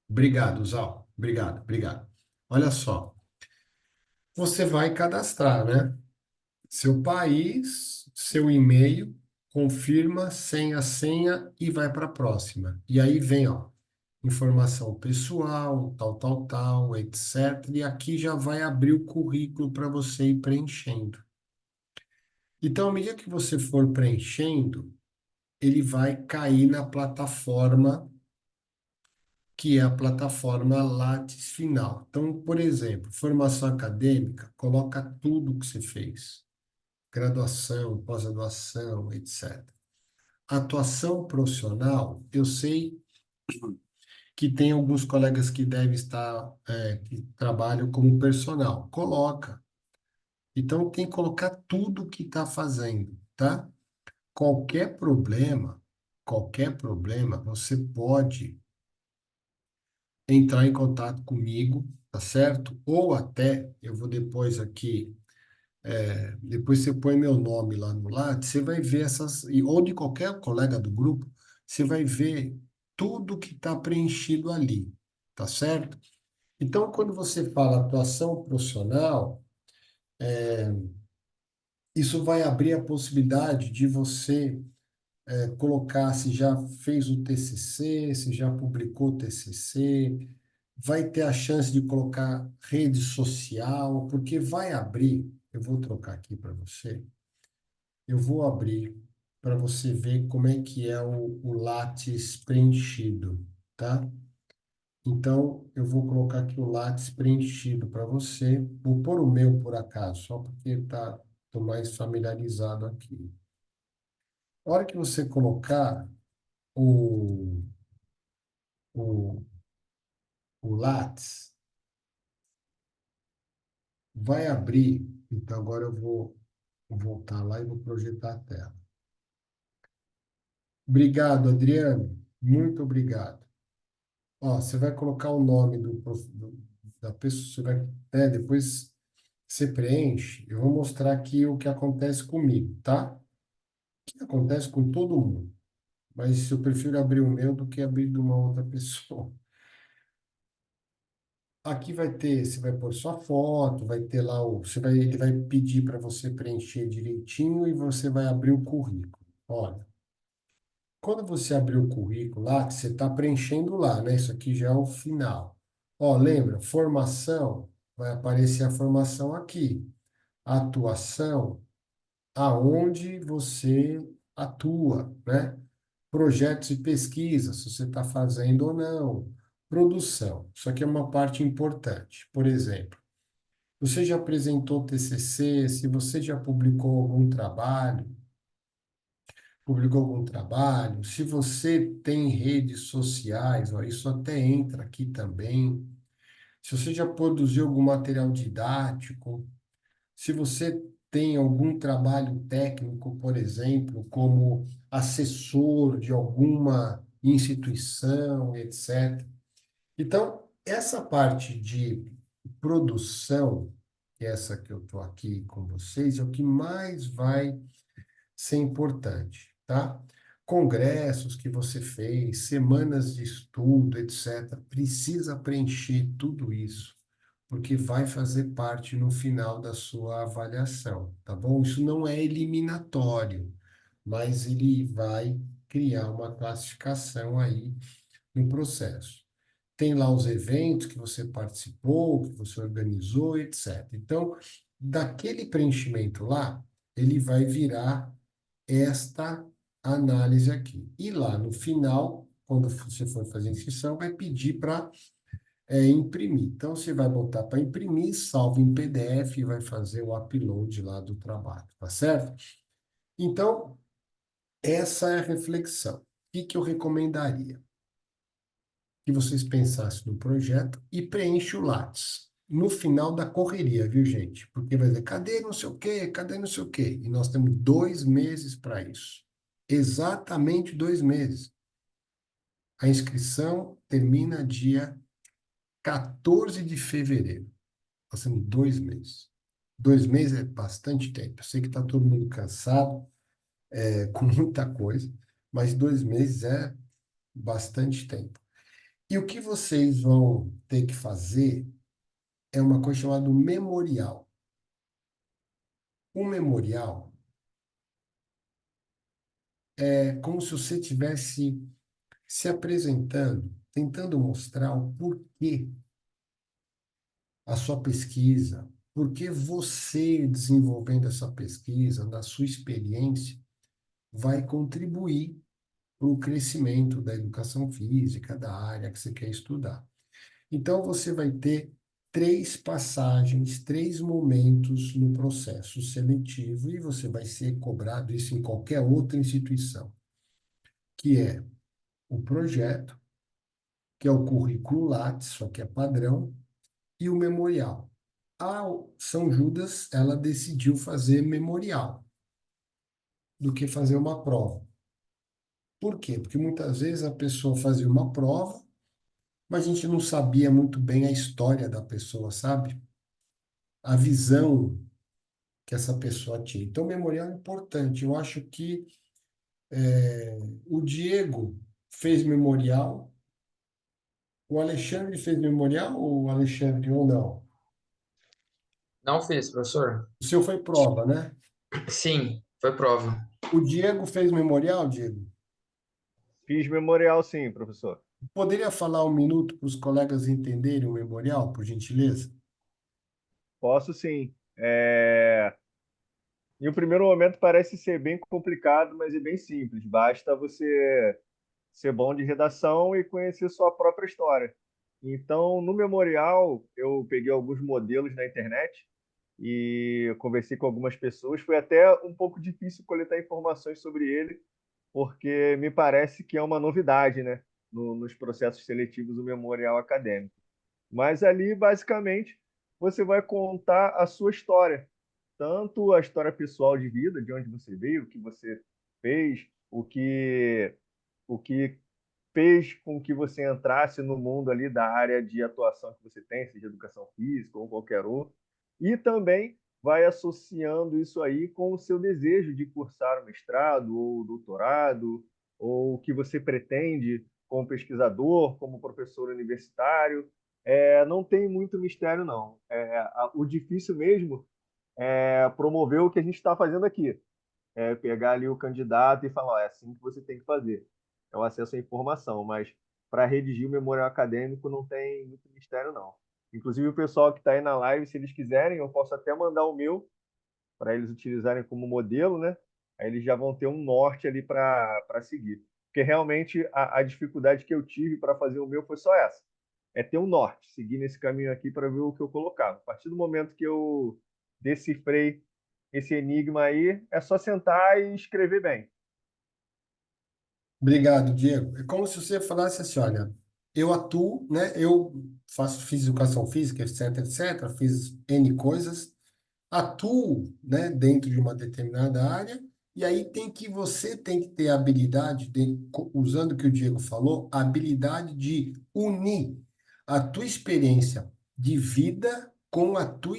[SPEAKER 1] Obrigado, Zal. Obrigado, obrigado. Olha só, você vai cadastrar, né? Seu país, seu e-mail, confirma, senha e vai para a próxima. E aí vem, ó, informação pessoal, tal, tal, tal, etc. E aqui já vai abrir o currículo para você ir preenchendo. Então, à medida que você for preenchendo, ele vai cair na plataforma que é a plataforma Lattes Final. Então, por exemplo, formação acadêmica, coloca tudo que você fez, graduação, pós-graduação, etc. Atuação profissional, eu sei que tem alguns colegas que devem estar, que trabalham como personal, coloca. Então, tem que colocar tudo que está fazendo, tá? Qualquer problema, você pode entrar em contato comigo, tá certo? Ou até, eu vou depois aqui, depois você põe meu nome lá no lado, você vai ver essas, ou de qualquer colega do grupo, você vai ver tudo que está preenchido ali, tá certo? Então, quando você fala atuação profissional, isso vai abrir a possibilidade de você colocar se já fez o TCC, se já publicou o TCC, vai ter a chance de colocar rede social, porque vai abrir, eu vou trocar aqui para você, eu vou abrir para você ver como é que é o Lattes preenchido, tá? Então, eu vou colocar aqui o Lattes preenchido para você. Vou pôr o meu por acaso, só porque tô mais familiarizado aqui. A hora que você colocar o, o, o Lattes, vai abrir. Então, agora eu vou voltar lá e vou projetar a tela. Obrigado, Adriano. Muito obrigado. Ó, você vai colocar o nome da pessoa, você vai, né, depois você preenche. Eu vou mostrar aqui o que acontece comigo, tá? O que acontece com todo mundo. Mas eu prefiro abrir o meu do que abrir de uma outra pessoa. Aqui vai ter, você vai pôr sua foto, vai ter lá ele vai pedir para você preencher direitinho e você vai abrir o currículo. Olha, quando você abrir o currículo lá, você está preenchendo lá, né? Isso aqui já é o final. Ó, lembra, formação, vai aparecer a formação aqui. Atuação, aonde você atua, né? Projetos e pesquisas, se você está fazendo ou não. Produção, isso aqui é uma parte importante. Por exemplo, você já apresentou TCC, se você já publicou algum trabalho, se você tem redes sociais, ó, isso até entra aqui também. Se você já produziu algum material didático, se você tem algum trabalho técnico, por exemplo, como assessor de alguma instituição, etc. Então, essa parte de produção, que é essa que eu estou aqui com vocês, é o que mais vai ser importante, tá? Congressos que você fez, semanas de estudo, etc. Precisa preencher tudo isso, porque vai fazer parte no final da sua avaliação, tá bom? Isso não é eliminatório, mas ele vai criar uma classificação aí no processo. Tem lá os eventos que você participou, que você organizou, etc. Então, daquele preenchimento lá, ele vai virar esta análise aqui. E lá no final, quando você for fazer a inscrição, vai pedir para imprimir. Então, você vai botar para imprimir, salva em PDF e vai fazer o upload lá do trabalho, tá certo? Então, essa é a reflexão. O que que eu recomendaria? Que vocês pensassem no projeto e preenche o Lattes. No final da correria, viu, gente? Porque vai dizer, cadê não sei o quê? Cadê não sei o quê? E nós temos 2 meses para isso. Exatamente 2 meses. A inscrição termina dia 14 de fevereiro. Nós temos 2 meses. 2 meses é bastante tempo. Eu sei que está todo mundo cansado, com muita coisa, mas 2 meses é bastante tempo. E o que vocês vão ter que fazer é uma coisa chamada memorial. O memorial é como se você estivesse se apresentando, tentando mostrar o porquê a sua pesquisa, porque você desenvolvendo essa pesquisa, na sua experiência, vai contribuir para o crescimento da educação física, da área que você quer estudar. Então, você vai ter 3 passagens, 3 momentos no processo seletivo e você vai ser cobrado isso em qualquer outra instituição, que é o projeto, que é o currículo Lattes, só que é padrão, e o memorial. A São Judas, ela decidiu fazer memorial do que fazer uma prova. Por quê? Porque muitas vezes a pessoa fazia uma prova, mas a gente não sabia muito bem a história da pessoa, sabe? A visão que essa pessoa tinha. Então, o memorial é importante. Eu acho que O Diego fez memorial. O Alexandre fez memorial ou o Alexandre ou não?
[SPEAKER 2] Não fiz, professor?
[SPEAKER 1] O seu foi prova, né?
[SPEAKER 2] Sim, foi prova.
[SPEAKER 1] O Diego fez memorial, Diego?
[SPEAKER 3] Fiz memorial sim, professor.
[SPEAKER 1] Poderia falar um minuto para os colegas entenderem o memorial, por gentileza?
[SPEAKER 3] Posso sim. Em um primeiro momento parece ser bem complicado, mas é bem simples. Basta você ser bom de redação e conhecer sua própria história. Então, no memorial, eu peguei alguns modelos na internet e eu conversei com algumas pessoas. Foi até um pouco difícil coletar informações sobre ele, porque me parece que é uma novidade, né, nos processos seletivos do memorial acadêmico. Mas ali, basicamente, você vai contar a sua história, tanto a história pessoal de vida, de onde você veio, o que você fez, o que fez com que você entrasse no mundo ali da área de atuação que você tem, seja educação física ou qualquer outro, e também vai associando isso aí com o seu desejo de cursar o mestrado ou doutorado, ou o que você pretende como pesquisador, como professor universitário. Não tem muito mistério, não. O difícil mesmo é promover o que a gente está fazendo aqui, pegar ali o candidato e falar, ó, é assim que você tem que fazer. É o acesso à informação, mas para redigir o memorial acadêmico não tem muito mistério, não. Inclusive, o pessoal que está aí na live, se eles quiserem, eu posso até mandar o meu para eles utilizarem como modelo, né? Aí eles já vão ter um norte ali para seguir. Porque realmente a dificuldade que eu tive para fazer o meu foi só essa. É ter um norte, seguir nesse caminho aqui para ver o que eu colocava. A partir do momento que eu decifrei esse enigma aí, é só sentar e escrever bem.
[SPEAKER 1] Obrigado, Diego. É como se você falasse assim, olha, eu atuo, né? Eu fiz educação física, etc, etc, fiz N coisas, atuo, né, dentro de uma determinada área, e aí você tem que ter a habilidade, usando o que o Diego falou, a habilidade de unir a tua experiência de vida com a tua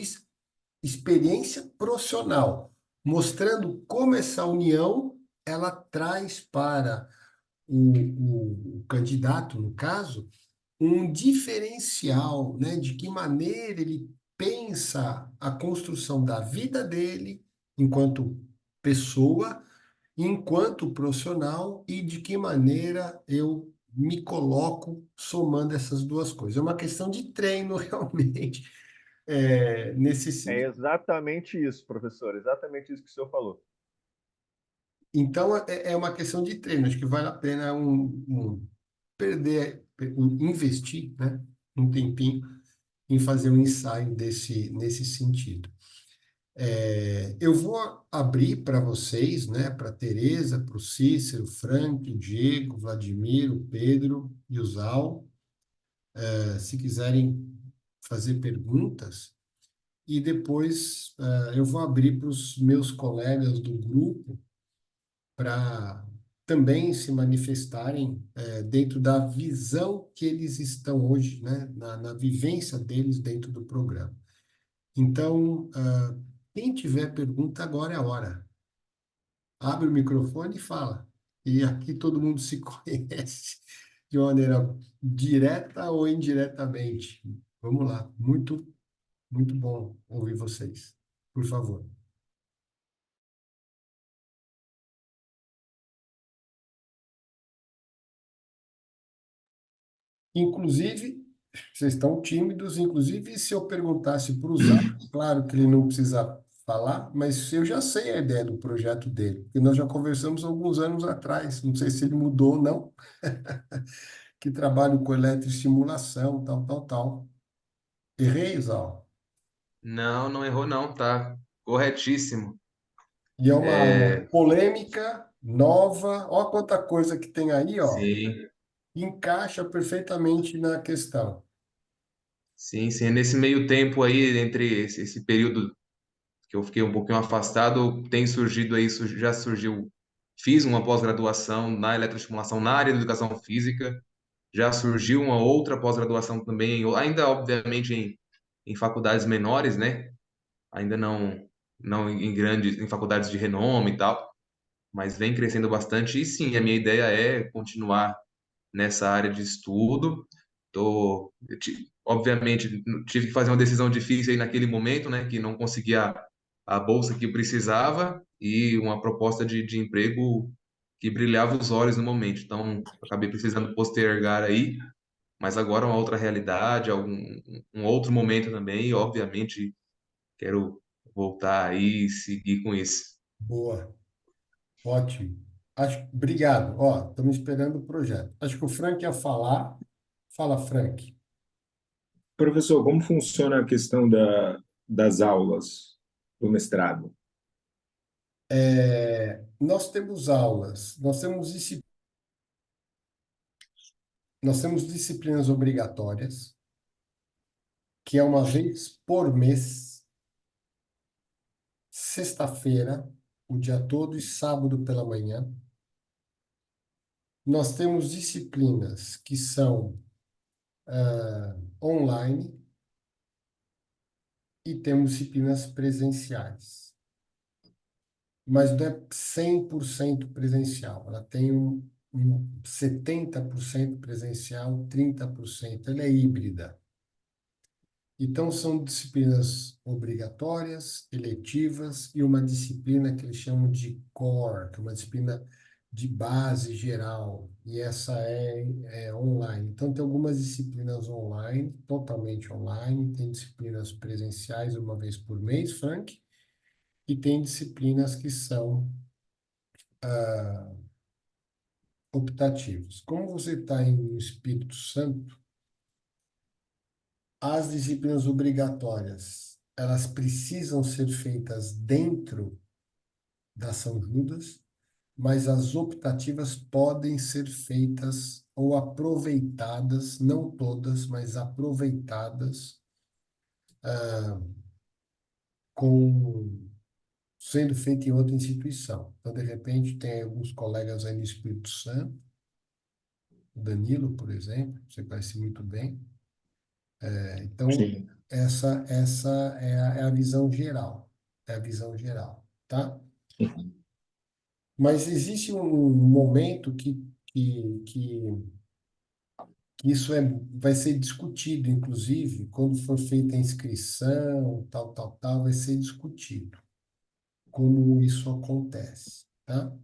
[SPEAKER 1] experiência profissional, mostrando como essa união ela traz para o candidato, no caso, um diferencial, né, de que maneira ele pensa a construção da vida dele enquanto pessoa, enquanto profissional e de que maneira eu me coloco somando essas duas coisas. É uma questão de treino, realmente, nesse
[SPEAKER 3] É
[SPEAKER 1] sentido.
[SPEAKER 3] exatamente isso, professor, exatamente isso que o senhor falou.
[SPEAKER 1] Então, é uma questão de treino. Acho que vale a pena investir, né, um tempinho em fazer um ensaio nesse sentido. Eu vou abrir para vocês, né, para a Tereza, para o Cícero, o Frank, o Diego, o Vladimir, o Pedro e o Zal, se quiserem fazer perguntas, e depois eu vou abrir para os meus colegas do grupo para também se manifestarem dentro da visão que eles estão hoje, né, na vivência deles dentro do programa. Então, quem tiver pergunta, agora é a hora. Abre o microfone e fala. E aqui todo mundo se conhece de uma maneira direta ou indiretamente. Vamos lá. Muito, muito bom ouvir vocês. Por favor. Inclusive, vocês estão tímidos, inclusive, se eu perguntasse para o Zap, claro que ele não precisa falar, mas eu já sei a ideia do projeto dele, porque nós já conversamos alguns anos atrás, não sei se ele mudou ou não, que trabalho com eletroestimulação, tal, tal, tal. Errei, Zal?
[SPEAKER 2] Não, não errou não, tá corretíssimo.
[SPEAKER 1] E é uma área
[SPEAKER 2] É,
[SPEAKER 1] polêmica, nova, olha quanta coisa que tem aí, ó,
[SPEAKER 2] sim,
[SPEAKER 1] encaixa perfeitamente na questão.
[SPEAKER 2] sim, sim. Nesse meio tempo aí, entre esse período que eu fiquei um pouquinho afastado, tem surgido aí, já surgiu, fiz uma pós-graduação na eletroestimulação na área de educação física, já surgiu uma outra pós-graduação também, ainda obviamente em faculdades menores, né? Ainda não em grandes, em faculdades de renome e tal. mas vem crescendo bastante. E sim, a minha ideia é continuar nessa área de estudo. Obviamente, tive que fazer uma decisão difícil aí naquele momento, né, que não conseguia a bolsa que eu precisava e uma proposta de emprego que brilhava os olhos no momento. Então, acabei precisando postergar aí, mas agora é uma outra realidade, um outro momento também, e obviamente quero voltar aí e seguir com isso.
[SPEAKER 1] Boa, ótimo. Obrigado. Ó, estamos esperando o projeto. Acho que o Frank ia falar. Fala, Frank.
[SPEAKER 4] Professor, como funciona a questão das aulas do mestrado?
[SPEAKER 1] Nós temos aulas, nós temos disciplinas obrigatórias, que é uma vez por mês, sexta-feira, o dia todo, e sábado pela manhã. Nós temos disciplinas que são online e temos disciplinas presenciais. Mas não é 100% presencial. Ela tem um 70% presencial, 30%. Ela é híbrida. Então, são disciplinas obrigatórias, eletivas e uma disciplina que eles chamam de core, que é uma disciplina de base geral, e essa é online. Então, tem algumas disciplinas online, totalmente online, tem disciplinas presenciais uma vez por mês, Frank, e tem disciplinas que são optativas. Como você está em Espírito Santo, as disciplinas obrigatórias, elas precisam ser feitas dentro da São Judas, mas as optativas podem ser feitas ou aproveitadas, não todas, mas aproveitadas com sendo feita em outra instituição. Então, de repente, tem alguns colegas aí no Espírito Santo, o Danilo, por exemplo, você conhece muito bem. Então,
[SPEAKER 4] Sim.
[SPEAKER 1] essa é a visão geral. É a visão geral, tá? Mas existe um momento que isso vai ser discutido, inclusive, quando for feita a inscrição, tal, vai ser discutido como isso acontece, tá?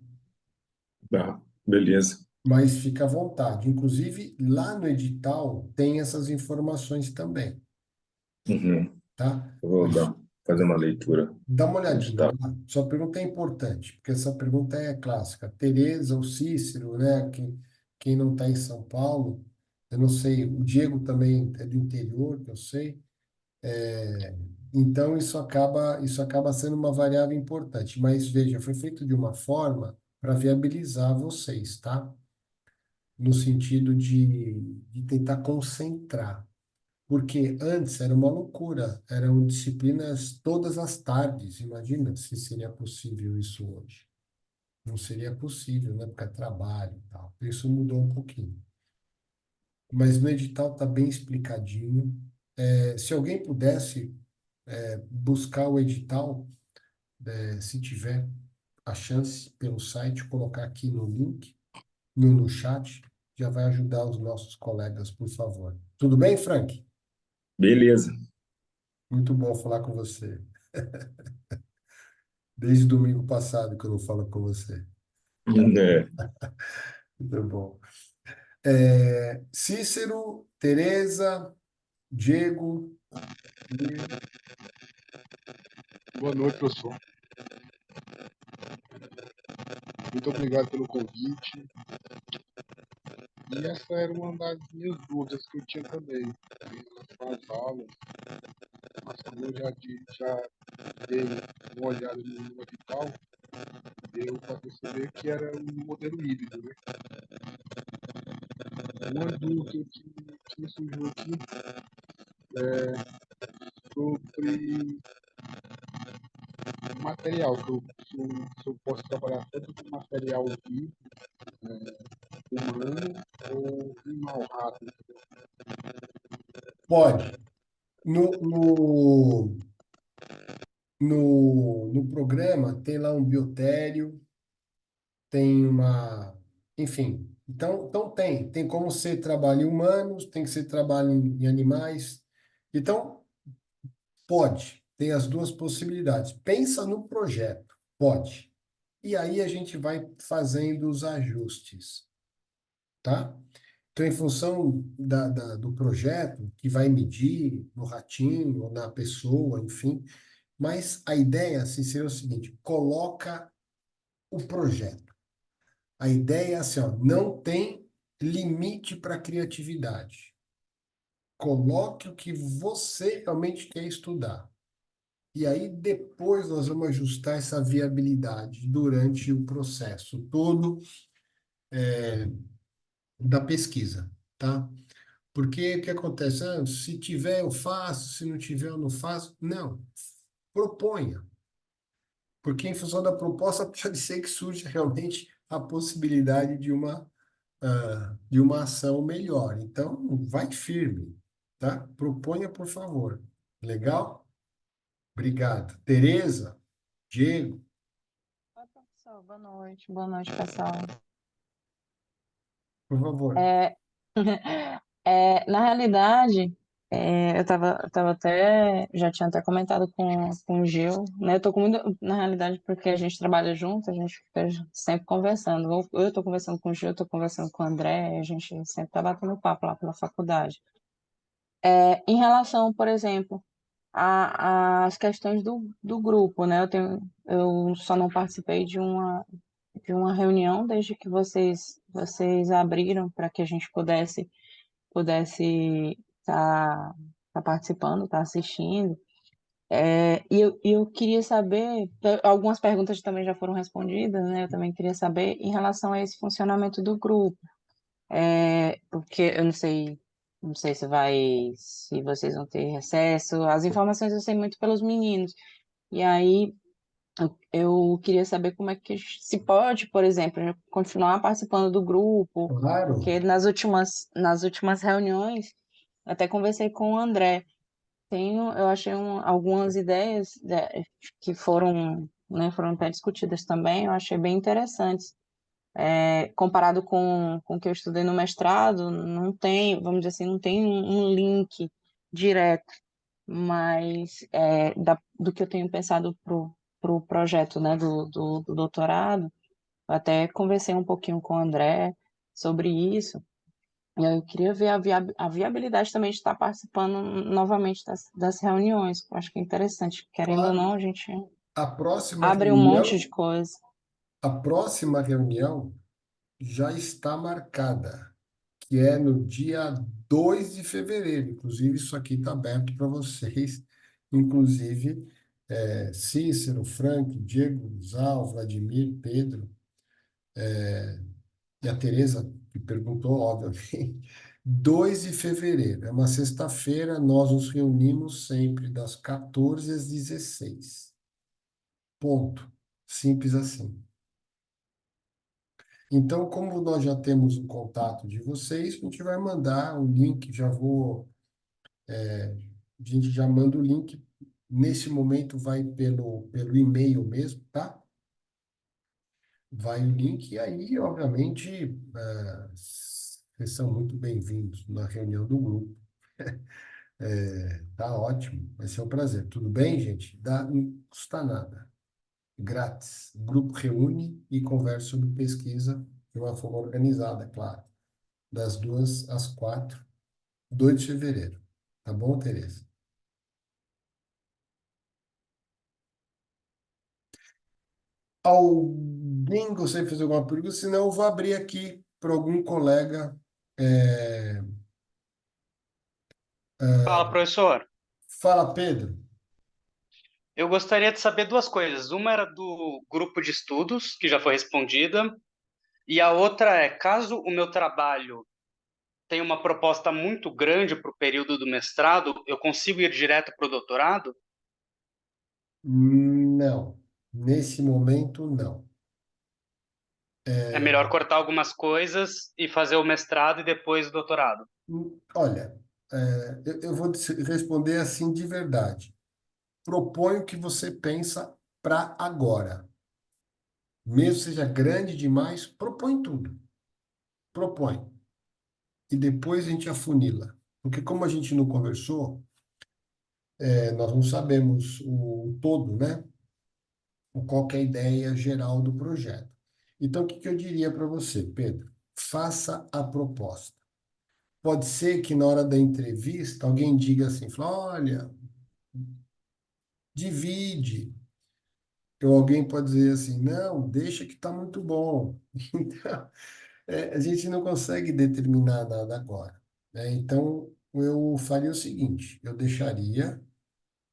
[SPEAKER 4] Tá, beleza.
[SPEAKER 1] Mas fica à vontade. Inclusive, lá no edital tem essas informações também,
[SPEAKER 4] Uhum.
[SPEAKER 1] tá?
[SPEAKER 4] Eu vou
[SPEAKER 1] Mas
[SPEAKER 4] fazer uma leitura
[SPEAKER 1] dá uma
[SPEAKER 4] no
[SPEAKER 1] olhadinha
[SPEAKER 4] edital.
[SPEAKER 1] lá. Sua pergunta é importante, porque essa pergunta é clássica. Tereza ou Cícero, né? Quem não está em São Paulo, eu não sei. O Diego também é do interior, que eu sei. Então, isso acaba sendo uma variável importante. Mas, veja, foi feito de uma forma para viabilizar vocês, tá? No sentido de tentar concentrar. Porque antes era uma loucura, eram disciplinas todas as tardes. Imagina se seria possível isso hoje. Não seria possível, né? Porque é trabalho e tal. Isso mudou um pouquinho. Mas no edital está bem explicadinho. Se alguém pudesse buscar o edital, se tiver a chance pelo site, colocar aqui no link, no chat, já vai ajudar os nossos colegas, por favor. Tudo bem, Frank?
[SPEAKER 4] Beleza.
[SPEAKER 1] Muito bom falar com você. Desde domingo passado que eu não falo com você.
[SPEAKER 4] É,
[SPEAKER 1] Muito bom. Cícero, Tereza, Diego.
[SPEAKER 5] Boa noite, professor. Muito obrigado pelo convite. E essa era uma das minhas dúvidas que eu tinha também em relação às aulas. Mas como eu já dei uma olhada no edital, deu para perceber que era um modelo híbrido, né? Uma dúvida que me surgiu aqui sobre o material, se eu posso trabalhar tanto com material vivo, humano ou animal rápido.
[SPEAKER 1] Pode. No, no, no programa tem lá um biotério, tem uma, enfim, então tem como ser trabalho em humanos, tem que ser trabalho em animais, então pode, tem as duas possibilidades. Pensa no projeto, pode. E aí a gente vai fazendo os ajustes, tá? Então, em função do projeto, que vai medir no ratinho, ou na pessoa, enfim, mas a ideia, assim, seria o seguinte, coloca o projeto. A ideia é assim, ó, não tem limite para criatividade. Coloque o que você realmente quer estudar. E aí depois nós vamos ajustar essa viabilidade durante o processo todo da pesquisa, tá? Porque o que acontece? Ah, se tiver eu faço, se não tiver eu não faço. Não, proponha. Porque em função da proposta pode ser que surja realmente a possibilidade de uma ação melhor. Então, vai firme, tá? Proponha, por favor. Legal? Obrigado. Tereza, Diego,
[SPEAKER 6] Oi, professor. Boa noite, pessoal.
[SPEAKER 1] por favor.
[SPEAKER 6] É, na realidade, eu tava até, já tinha até comentado com o Gil, né? Eu tô com muito, na realidade, porque a gente trabalha junto, a gente fica sempre conversando. Eu tô conversando com o Gil, eu tô conversando com o André, a gente sempre tá batendo papo lá pela faculdade. Em relação, por exemplo, às questões do grupo, né? Eu só não participei de uma reunião desde que vocês abriram para que a gente pudesse estar participando, estar assistindo. E eu queria saber, algumas perguntas também já foram respondidas, né? Eu também queria saber em relação a esse funcionamento do grupo, porque eu não sei se vocês vão ter acesso, as informações eu sei muito pelos meninos. E aí eu queria saber como é que se pode, por exemplo, continuar participando do grupo,
[SPEAKER 1] Claro,
[SPEAKER 6] porque nas últimas reuniões, até conversei com o André. Eu achei algumas ideias que foram, né, foram até discutidas também, eu achei bem interessantes. Comparado com o que eu estudei no mestrado, não tem, vamos dizer assim, não tem um link direto, mas do que eu tenho pensado pro projeto, né, do doutorado, eu até conversei um pouquinho com o André sobre isso, e eu queria ver a viabilidade também de estar participando novamente das reuniões, eu acho que é interessante, querendo ou
[SPEAKER 1] claro.
[SPEAKER 6] não, a gente
[SPEAKER 1] A próxima
[SPEAKER 6] abre um monte de
[SPEAKER 1] reunião,
[SPEAKER 6] coisa.
[SPEAKER 1] a próxima reunião já está marcada, que é no dia 2 de fevereiro. Inclusive, isso aqui está aberto para vocês. Inclusive, Cícero, Frank, Diego, Zal, Vladimir, Pedro e a Tereza, que perguntou, obviamente. 2 de fevereiro, é uma sexta-feira, nós nos reunimos sempre das 14 às 16. Ponto. Simples assim. Então, como nós já temos o contato de vocês, a gente vai mandar o link, a gente já manda o link. Nesse momento vai pelo e-mail mesmo, tá? Vai o link e aí, obviamente, vocês são muito bem-vindos na reunião do grupo. Tá ótimo, vai ser um prazer. Tudo bem, gente? Não custa nada. Grátis. O grupo reúne e conversa sobre pesquisa de uma forma organizada, é claro. Das 2 às 4, 2 de fevereiro. Tá bom, Tereza? Alguém gostaria de fazer alguma pergunta? Senão eu vou abrir aqui para algum colega. É,
[SPEAKER 7] Fala, professor.
[SPEAKER 1] Fala, Pedro.
[SPEAKER 7] Eu gostaria de saber duas coisas. Uma era do grupo de estudos, que já foi respondida, e a outra é, caso o meu trabalho tenha uma proposta muito grande para o período do mestrado, eu consigo ir direto para o doutorado?
[SPEAKER 1] Não. Nesse momento, não.
[SPEAKER 7] É melhor cortar algumas coisas e fazer o mestrado e depois o doutorado?
[SPEAKER 1] Olha, eu vou responder assim de verdade. Propõe o que você pensa para agora. mesmo que seja grande demais, propõe tudo. Propõe. E depois a gente afunila. Porque como a gente não conversou, nós não sabemos o todo, né? Qual que é a ideia geral do projeto. Então, o que que eu diria para você, Pedro? Faça a proposta. Pode ser que na hora da entrevista alguém diga assim, fala, olha, divide. Ou alguém pode dizer assim, não, deixa que está muito bom. Então, a gente não consegue determinar nada agora, né? Então, eu faria o seguinte, eu deixaria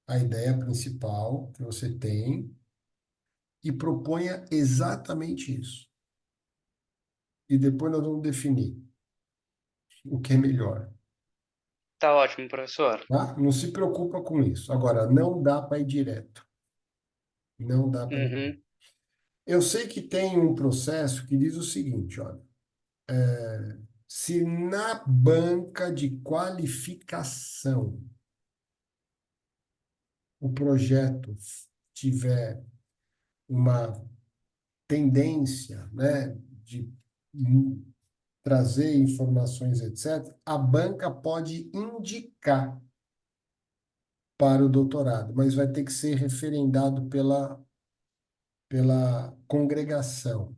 [SPEAKER 1] a ideia principal que você tem e proponha exatamente isso. E depois nós vamos definir o que é melhor,
[SPEAKER 7] Tá ótimo, professor.
[SPEAKER 1] tá? Não se preocupa com isso. Agora, não dá para ir direto. Não dá para ir direto.
[SPEAKER 7] Uhum.
[SPEAKER 1] Eu sei que tem um processo que diz o seguinte, olha, se na banca de qualificação o projeto tiver uma tendência, né, de trazer informações, etc., a banca pode indicar para o doutorado, mas vai ter que ser referendado pela congregação.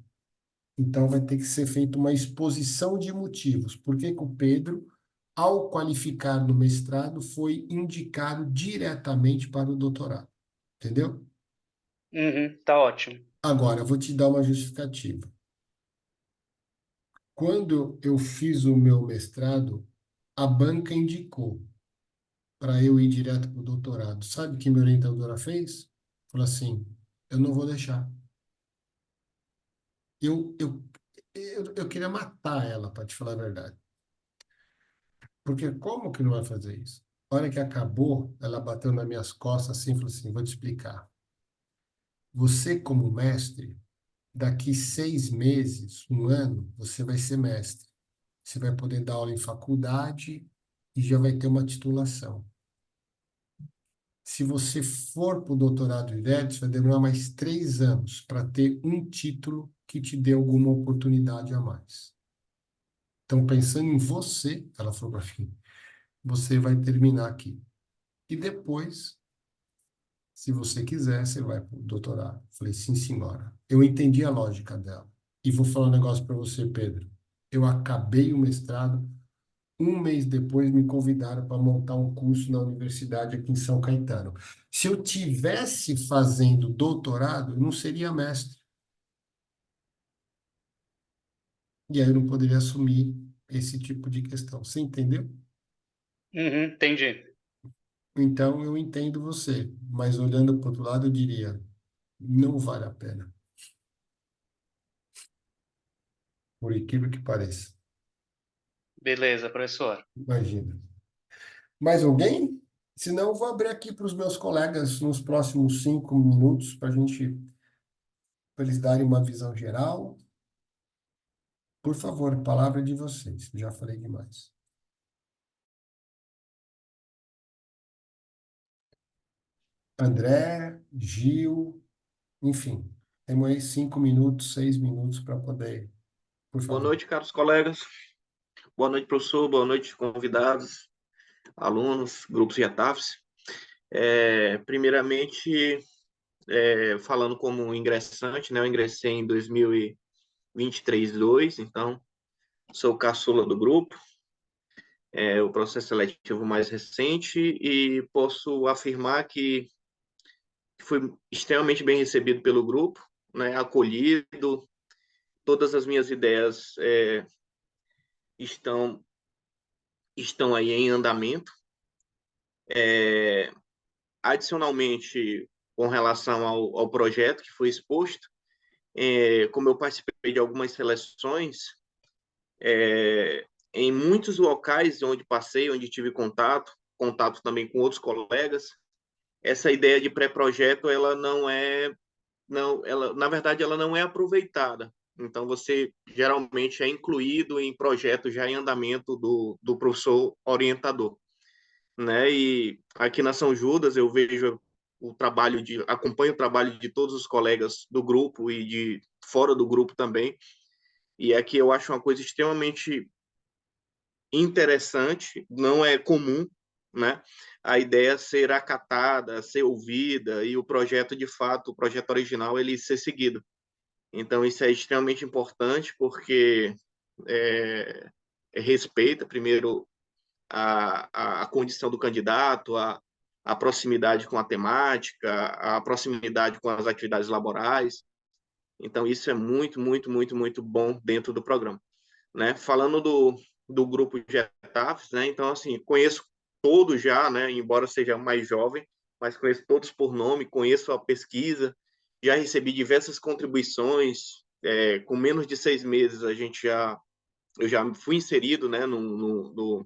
[SPEAKER 1] Então, vai ter que ser feita uma exposição de motivos. Por que que o Pedro, ao qualificar no mestrado, foi indicado diretamente para o doutorado? Entendeu?
[SPEAKER 7] Uhum. Tá ótimo.
[SPEAKER 1] Agora, eu vou te dar uma justificativa. Quando eu fiz o meu mestrado, a banca indicou para eu ir direto para o doutorado. Sabe o que minha orientadora fez? Falou assim: eu não vou deixar. Eu, eu, eu queria matar ela, para te falar a verdade. Porque como que não vai fazer isso? A hora que acabou, ela bateu nas minhas costas assim e falou assim: vou te explicar. Você, como mestre, daqui 6 meses, um ano, você vai ser mestre. Você vai poder dar aula em faculdade e já vai ter uma titulação. Se você for para o doutorado direto, vai demorar mais 3 anos para ter um título que te dê alguma oportunidade a mais. Então, pensando em você, ela falou para mim, você vai terminar aqui. E depois, se você quiser, você vai para o doutorado. Falei, sim, senhora. Eu entendi a lógica dela. E vou falar um negócio para você, Pedro. Eu acabei o mestrado. Um mês depois me convidaram para montar um curso na universidade aqui em São Caetano. Se eu tivesse fazendo doutorado, eu não seria mestre. E aí eu não poderia assumir esse tipo de questão. Você entendeu?
[SPEAKER 7] Uhum. Entendi.
[SPEAKER 1] Então eu entendo você, mas olhando para o outro lado, eu diria, não vale a pena, por incrível que pareça.
[SPEAKER 7] Beleza, professor.
[SPEAKER 1] Imagina. Mais alguém? Senão eu vou abrir aqui para os meus colegas nos próximos 5 minutos para para eles darem uma visão geral. Por favor, palavra de vocês. Já falei demais. André, Gil, enfim, temos aí 5 minutos, 6 minutos para poder, por
[SPEAKER 8] Boa
[SPEAKER 1] favor.
[SPEAKER 8] noite, caros colegas. Boa noite, professor. Boa noite, convidados, alunos, grupos e ATAFs. Primeiramente, falando como ingressante, né? Eu ingressei em 2023-2, então sou o caçula do grupo. O processo seletivo mais recente e posso afirmar que fui extremamente bem recebido pelo grupo, né? Acolhido. Todas as minhas ideias estão aí em andamento. Adicionalmente, com relação ao projeto que foi exposto, como eu participei de algumas seleções, em muitos locais onde passei, onde tive contato também com outros colegas, essa ideia de pré-projeto, ela não é, não, ela, na verdade, ela não é aproveitada. Então, você geralmente é incluído em projetos já em andamento do professor orientador, né? E aqui na São Judas eu vejo acompanho o trabalho de todos os colegas do grupo e de fora do grupo também, e é que eu acho uma coisa extremamente interessante, não é comum, né? A ideia ser acatada, ser ouvida e o projeto, de fato, o projeto original, ele ser seguido. Então, isso é extremamente importante porque respeita, primeiro, a condição do candidato, a proximidade com a temática, a proximidade com as atividades laborais. Então, isso é muito, muito, muito, muito bom dentro do programa, né? Falando do grupo Getafes, né? Então, assim, conheço todos já, né? Embora seja mais jovem, mas conheço todos por nome, conheço a pesquisa, já recebi diversas contribuições. Com menos de 6 meses, eu já fui inserido, né? No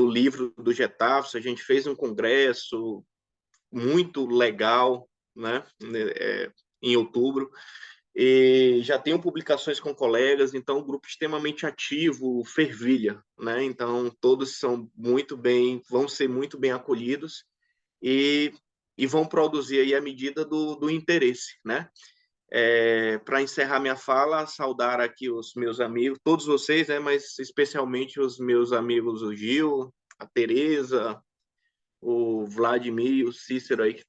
[SPEAKER 8] livro do Getafes, a gente fez um congresso muito legal, né? Em outubro. E já tenho publicações com colegas, então um grupo extremamente ativo, fervilha, né? Então todos vão ser muito bem acolhidos e, vão produzir aí à medida do interesse, né? Para encerrar minha fala, saudar aqui os meus amigos, todos vocês, né? Mas especialmente os meus amigos, o Gil, a Tereza, o Vladimir e o Cícero aí que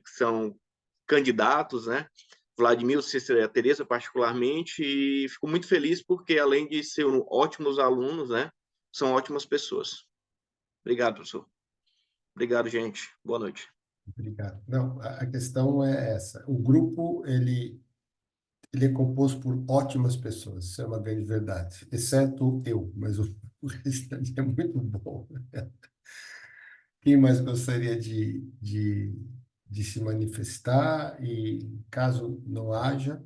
[SPEAKER 8] são candidatos, né? Vladimir, o Cícero e a Tereza, particularmente, e fico muito feliz porque, além de ser ótimos alunos, né, são ótimas pessoas. Obrigado, professor. Obrigado, gente. Boa noite.
[SPEAKER 1] Obrigado. Não, a questão é essa. O grupo, ele é composto por ótimas pessoas, isso é uma grande verdade, exceto eu, mas o restante é muito bom. Quem mais gostaria de se manifestar? E caso não haja,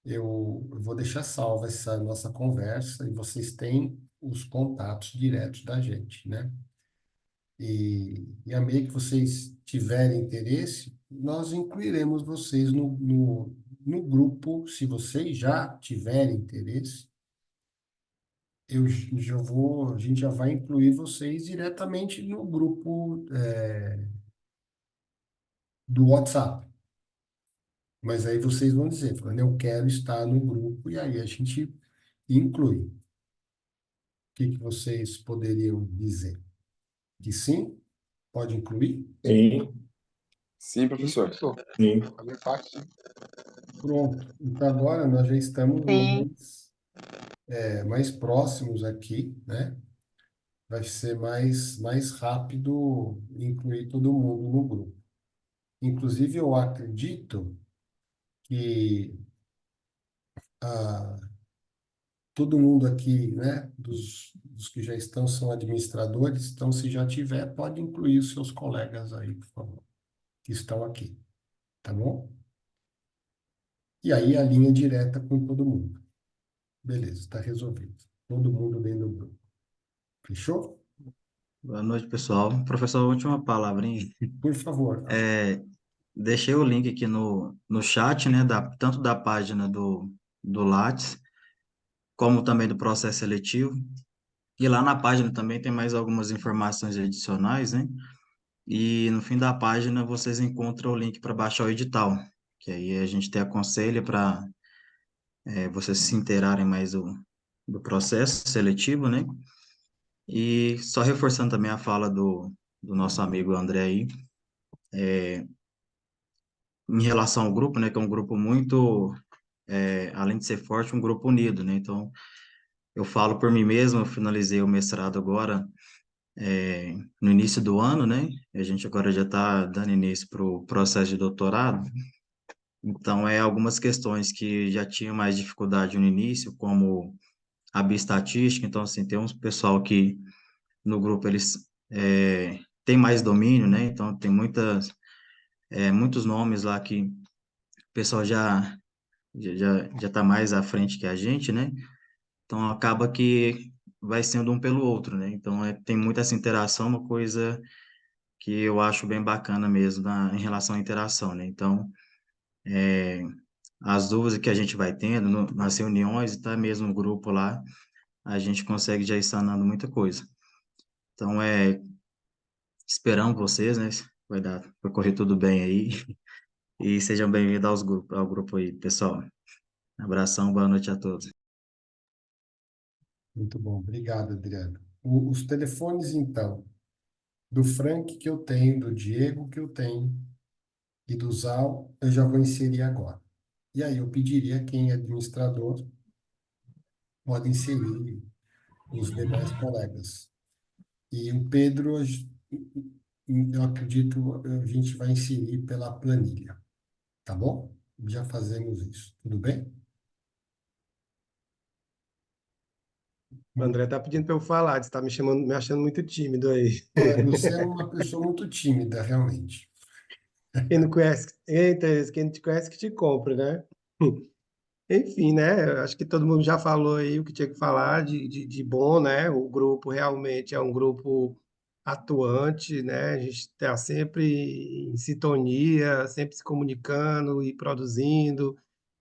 [SPEAKER 1] eu vou deixar salva essa nossa conversa e vocês têm os contatos diretos da gente, né? E a medida que vocês tiverem interesse, nós incluiremos vocês no grupo, se vocês já tiverem interesse, a gente já vai incluir vocês diretamente no grupo do WhatsApp. Mas aí vocês vão dizer, falando, eu quero estar no grupo, e aí a gente inclui. O que vocês poderiam dizer? Que sim? Pode incluir?
[SPEAKER 4] Sim,
[SPEAKER 5] Sim, professor.
[SPEAKER 4] sim.
[SPEAKER 5] Fazer parte, sim.
[SPEAKER 1] Pronto. Então agora nós já estamos
[SPEAKER 6] Sim.
[SPEAKER 1] mais próximos aqui, né? Vai ser mais rápido incluir todo mundo no grupo. Inclusive, eu acredito que ah, todo mundo aqui, né, dos que já estão, são administradores, então, se já tiver, pode incluir os seus colegas aí, por favor, que estão aqui, tá bom? E aí a linha direta com todo mundo. Beleza, está resolvido. Todo mundo dentro do grupo. Fechou?
[SPEAKER 9] Boa noite, pessoal. Professor, última palavrinha.
[SPEAKER 1] Por favor.
[SPEAKER 9] Deixei o link aqui no chat, né, tanto da página do Lattes, como também do processo seletivo. E lá na página também tem mais algumas informações adicionais, né? E no fim da página vocês encontram o link para baixar o edital, que aí a gente te aconselha para vocês se inteirarem mais do processo seletivo, né? E só reforçando também a fala do nosso amigo André aí, em relação ao grupo, né, que é um grupo muito, além de ser forte, um grupo unido, né? Então, eu falo por mim mesmo, eu finalizei o mestrado agora, no início do ano, né? A gente agora já está dando início para o processo de doutorado. Então, algumas questões que já tinham mais dificuldade no início, como a bioestatística. Então, assim, tem um pessoal que no grupo eles têm mais domínio, né? Então, tem muitos nomes lá que o pessoal já está mais à frente que a gente, né? Então, acaba que vai sendo um pelo outro, né? Então, tem muita essa interação, uma coisa que eu acho bem bacana mesmo em relação à interação, né? Então, as dúvidas que a gente vai tendo nas reuniões, e tá mesmo no grupo lá, a gente consegue já ir sanando muita coisa. Então, esperamos vocês, né? vai correr tudo bem aí. E sejam bem-vindos ao grupo aí, pessoal. Abração, boa noite a todos.
[SPEAKER 1] Muito bom, obrigado, Adriano. Os telefones, então, do Frank que eu tenho, do Diego que eu tenho e do Zal, eu já vou inserir agora. E aí eu pediria quem é administrador pode inserir os demais colegas. E o Pedro, eu acredito, a gente vai inserir pela planilha, tá bom? Já fazemos isso, tudo bem?
[SPEAKER 10] O André tá pedindo para eu falar, você tá me achando muito tímido aí.
[SPEAKER 1] Você é uma pessoa muito tímida, realmente.
[SPEAKER 10] Quem não conhece, eita, quem não te conhece que te compra, né? Enfim, né? Eu acho que todo mundo já falou aí o que tinha que falar de bom, né? O grupo realmente é um grupo atuante, né? A gente está sempre em sintonia, sempre se comunicando e produzindo,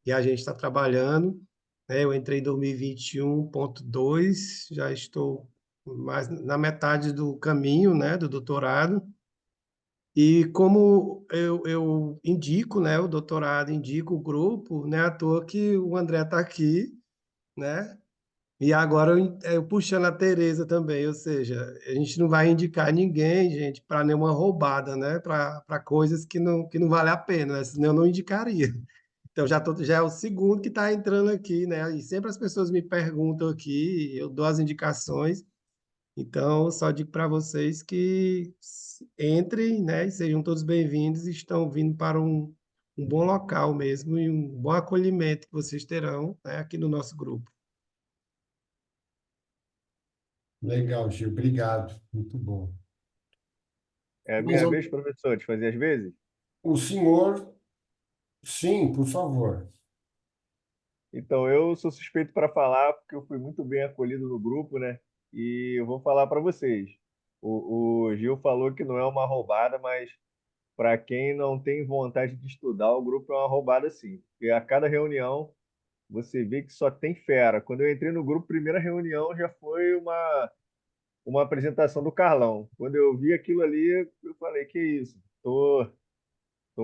[SPEAKER 10] e a gente está trabalhando, né? Eu entrei em 2021.2, já estou mais na metade do caminho, né? Do doutorado. E como eu indico, né, o doutorado, indico o grupo, né, à toa que o André está aqui, né, e agora eu puxando a Tereza também, ou seja, a gente não vai indicar ninguém, gente, para nenhuma roubada, né, para coisas que não vale a pena, né, senão eu não indicaria. Então já é o segundo que está entrando aqui, né, e sempre as pessoas me perguntam aqui, eu dou as indicações, então, só digo para vocês que entrem, né, e sejam todos bem-vindos, estão vindo para um bom local mesmo e um bom acolhimento que vocês terão, né, aqui no nosso grupo.
[SPEAKER 1] Legal, Gil, obrigado, muito bom.
[SPEAKER 3] É a
[SPEAKER 1] Mas
[SPEAKER 3] minha vez, professor, de fazer as vezes?
[SPEAKER 1] o senhor, sim, por favor.
[SPEAKER 3] Então, eu sou suspeito para falar porque eu fui muito bem acolhido no grupo, né? E eu vou falar para vocês. O Gil falou que não é uma roubada, mas para quem não tem vontade de estudar, o grupo é uma roubada sim. Porque a cada reunião você vê que só tem fera. Quando eu entrei no grupo, primeira reunião já foi uma apresentação do Carlão. Quando eu vi aquilo ali, eu falei, que isso? Tô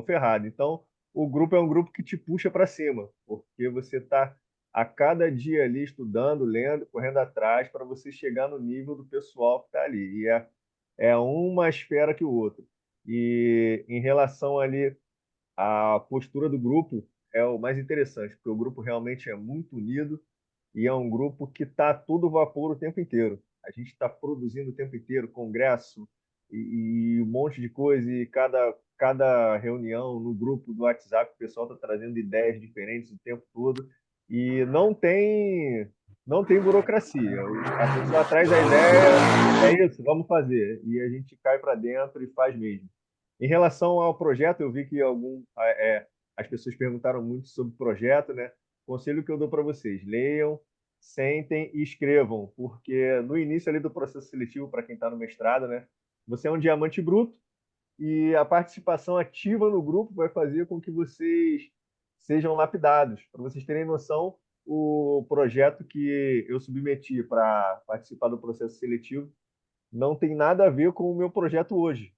[SPEAKER 3] ferrado. Então, o grupo é um grupo que te puxa para cima, porque você está a cada dia ali estudando, lendo, correndo atrás para você chegar no nível do pessoal que está ali. É um mais fera que o outro. E em relação ali à postura do grupo, é o mais interessante, porque o grupo realmente é muito unido e é um grupo que está todo vapor o tempo inteiro. A gente está produzindo o tempo inteiro, congresso e um monte de coisa, e cada reunião no grupo do WhatsApp, o pessoal está trazendo ideias diferentes o tempo todo, e não tem burocracia. A pessoa traz a ideia, é isso, vamos fazer, e a gente cai para dentro e faz mesmo. Em relação ao projeto, eu vi que as pessoas perguntaram muito sobre o projeto, né? O conselho que eu dou para vocês: leiam, sentem e escrevam, porque no início ali do processo seletivo, para quem está no mestrado, né? Você é um diamante bruto e a participação ativa no grupo vai fazer com que vocês sejam lapidados. Para vocês terem noção, o projeto que eu submeti para participar do processo seletivo não tem nada a ver com o meu projeto hoje.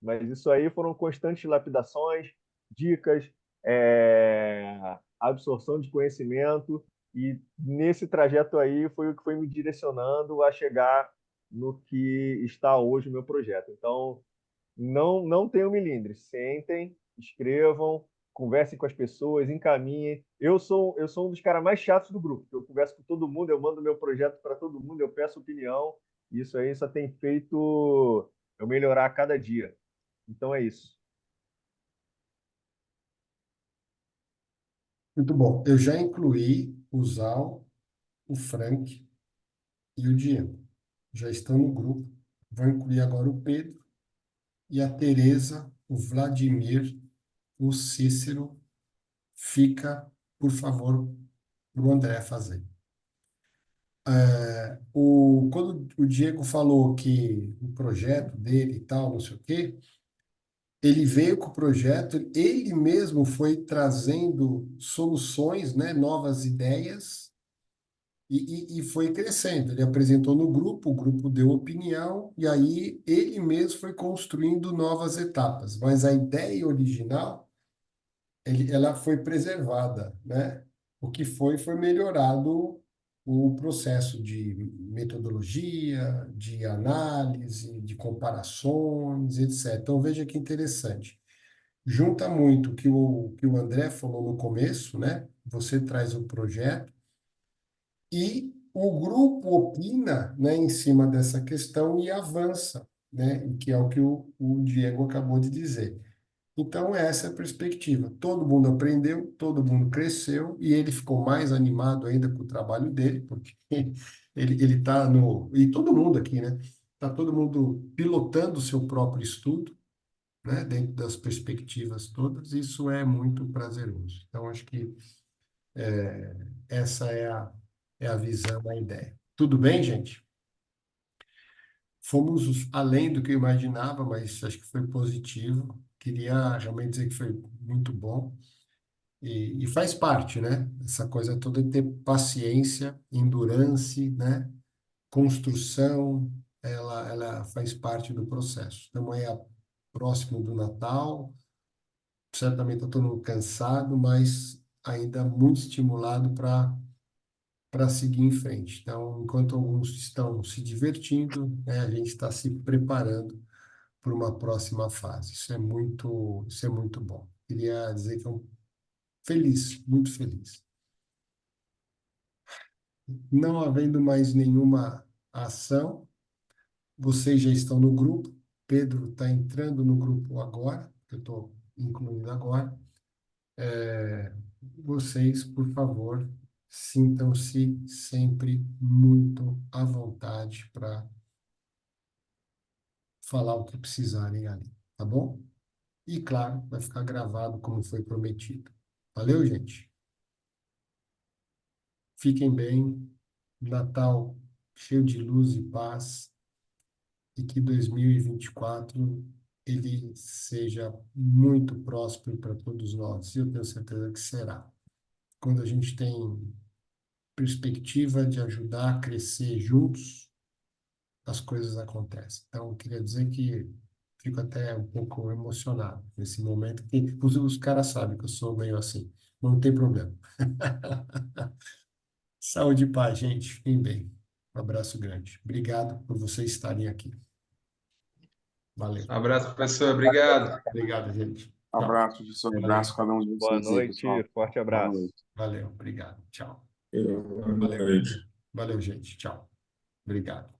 [SPEAKER 3] Mas isso aí foram constantes lapidações, dicas, absorção de conhecimento, e nesse trajeto aí foi o que foi me direcionando a chegar no que está hoje o meu projeto. Então, não tenham milindre, sentem, escrevam, conversem com as pessoas, encaminhem. Eu sou um dos caras mais chatos do grupo. Eu converso com todo mundo, eu mando meu projeto para todo mundo, eu peço opinião. Isso aí só tem feito eu melhorar a cada dia. Então é isso.
[SPEAKER 1] Muito bom. Eu já incluí o Zal, o Frank e o Diego. Já estão no grupo. Vou incluir agora o Pedro e a Tereza, o Vladimir, o Cícero. Fica, por favor, para o André fazer. Quando o Diego falou que o projeto dele e tal, não sei o quê, ele veio com o projeto, ele mesmo foi trazendo soluções, né, novas ideias, E foi crescendo. Ele apresentou no grupo, o grupo deu opinião, e aí ele mesmo foi construindo novas etapas. Mas a ideia original, ela foi preservada, né? O que foi melhorado o processo de metodologia, de análise, de comparações, etc. Então, veja que interessante. Junta muito o que o André falou no começo, né? Você traz o projeto e o grupo opina, né, em cima dessa questão e avança, né? Que é o que o Diego acabou de dizer. Então, essa é a perspectiva. Todo mundo aprendeu, todo mundo cresceu e ele ficou mais animado ainda com o trabalho dele, porque ele está no... E todo mundo aqui, né? Está todo mundo pilotando o seu próprio estudo, né? Dentro das perspectivas todas. Isso é muito prazeroso. Então, acho que essa é a visão, a ideia. Tudo bem, gente? Fomos além do que eu imaginava, mas acho que foi positivo. Queria realmente dizer que foi muito bom. E faz parte, né? Essa coisa toda de ter paciência, endurance, né? Construção, ela faz parte do processo. Estamos aí próximo do Natal, certamente eu estou cansado, mas ainda muito estimulado para seguir em frente. Então, enquanto alguns estão se divertindo, né, a gente está se preparando para uma próxima fase. Isso é muito bom. Queria dizer que feliz, muito feliz. Não havendo mais nenhuma ação, vocês já estão no grupo. Pedro está entrando no grupo agora, que eu estou incluindo agora. Vocês, por favor, sintam-se sempre muito à vontade para falar o que precisarem ali, tá bom? E, claro, vai ficar gravado como foi prometido. Valeu, gente? Fiquem bem. Natal cheio de luz e paz. E que 2024 ele seja muito próspero para todos nós. E eu tenho certeza que será. Quando a gente tem perspectiva de ajudar a crescer juntos, as coisas acontecem. Então, eu queria dizer que fico até um pouco emocionado nesse momento, que os caras sabem que eu sou meio assim, não tem problema. Saúde e paz, gente. Fiquem bem. Um abraço grande. Obrigado por vocês estarem aqui. Valeu.
[SPEAKER 2] Abraço, professor. Obrigado.
[SPEAKER 1] Obrigado, gente. Tchau.
[SPEAKER 5] Abraço, professor.
[SPEAKER 1] Valeu.
[SPEAKER 5] Abraço a cada um de
[SPEAKER 3] Boa
[SPEAKER 5] vocês aí, pessoal.
[SPEAKER 3] noite, forte
[SPEAKER 5] Boa
[SPEAKER 3] abraço.
[SPEAKER 5] noite.
[SPEAKER 1] Valeu. Obrigado. Tchau.
[SPEAKER 4] Boa
[SPEAKER 1] Valeu.
[SPEAKER 4] noite.
[SPEAKER 1] Valeu, gente. Tchau. Obrigado.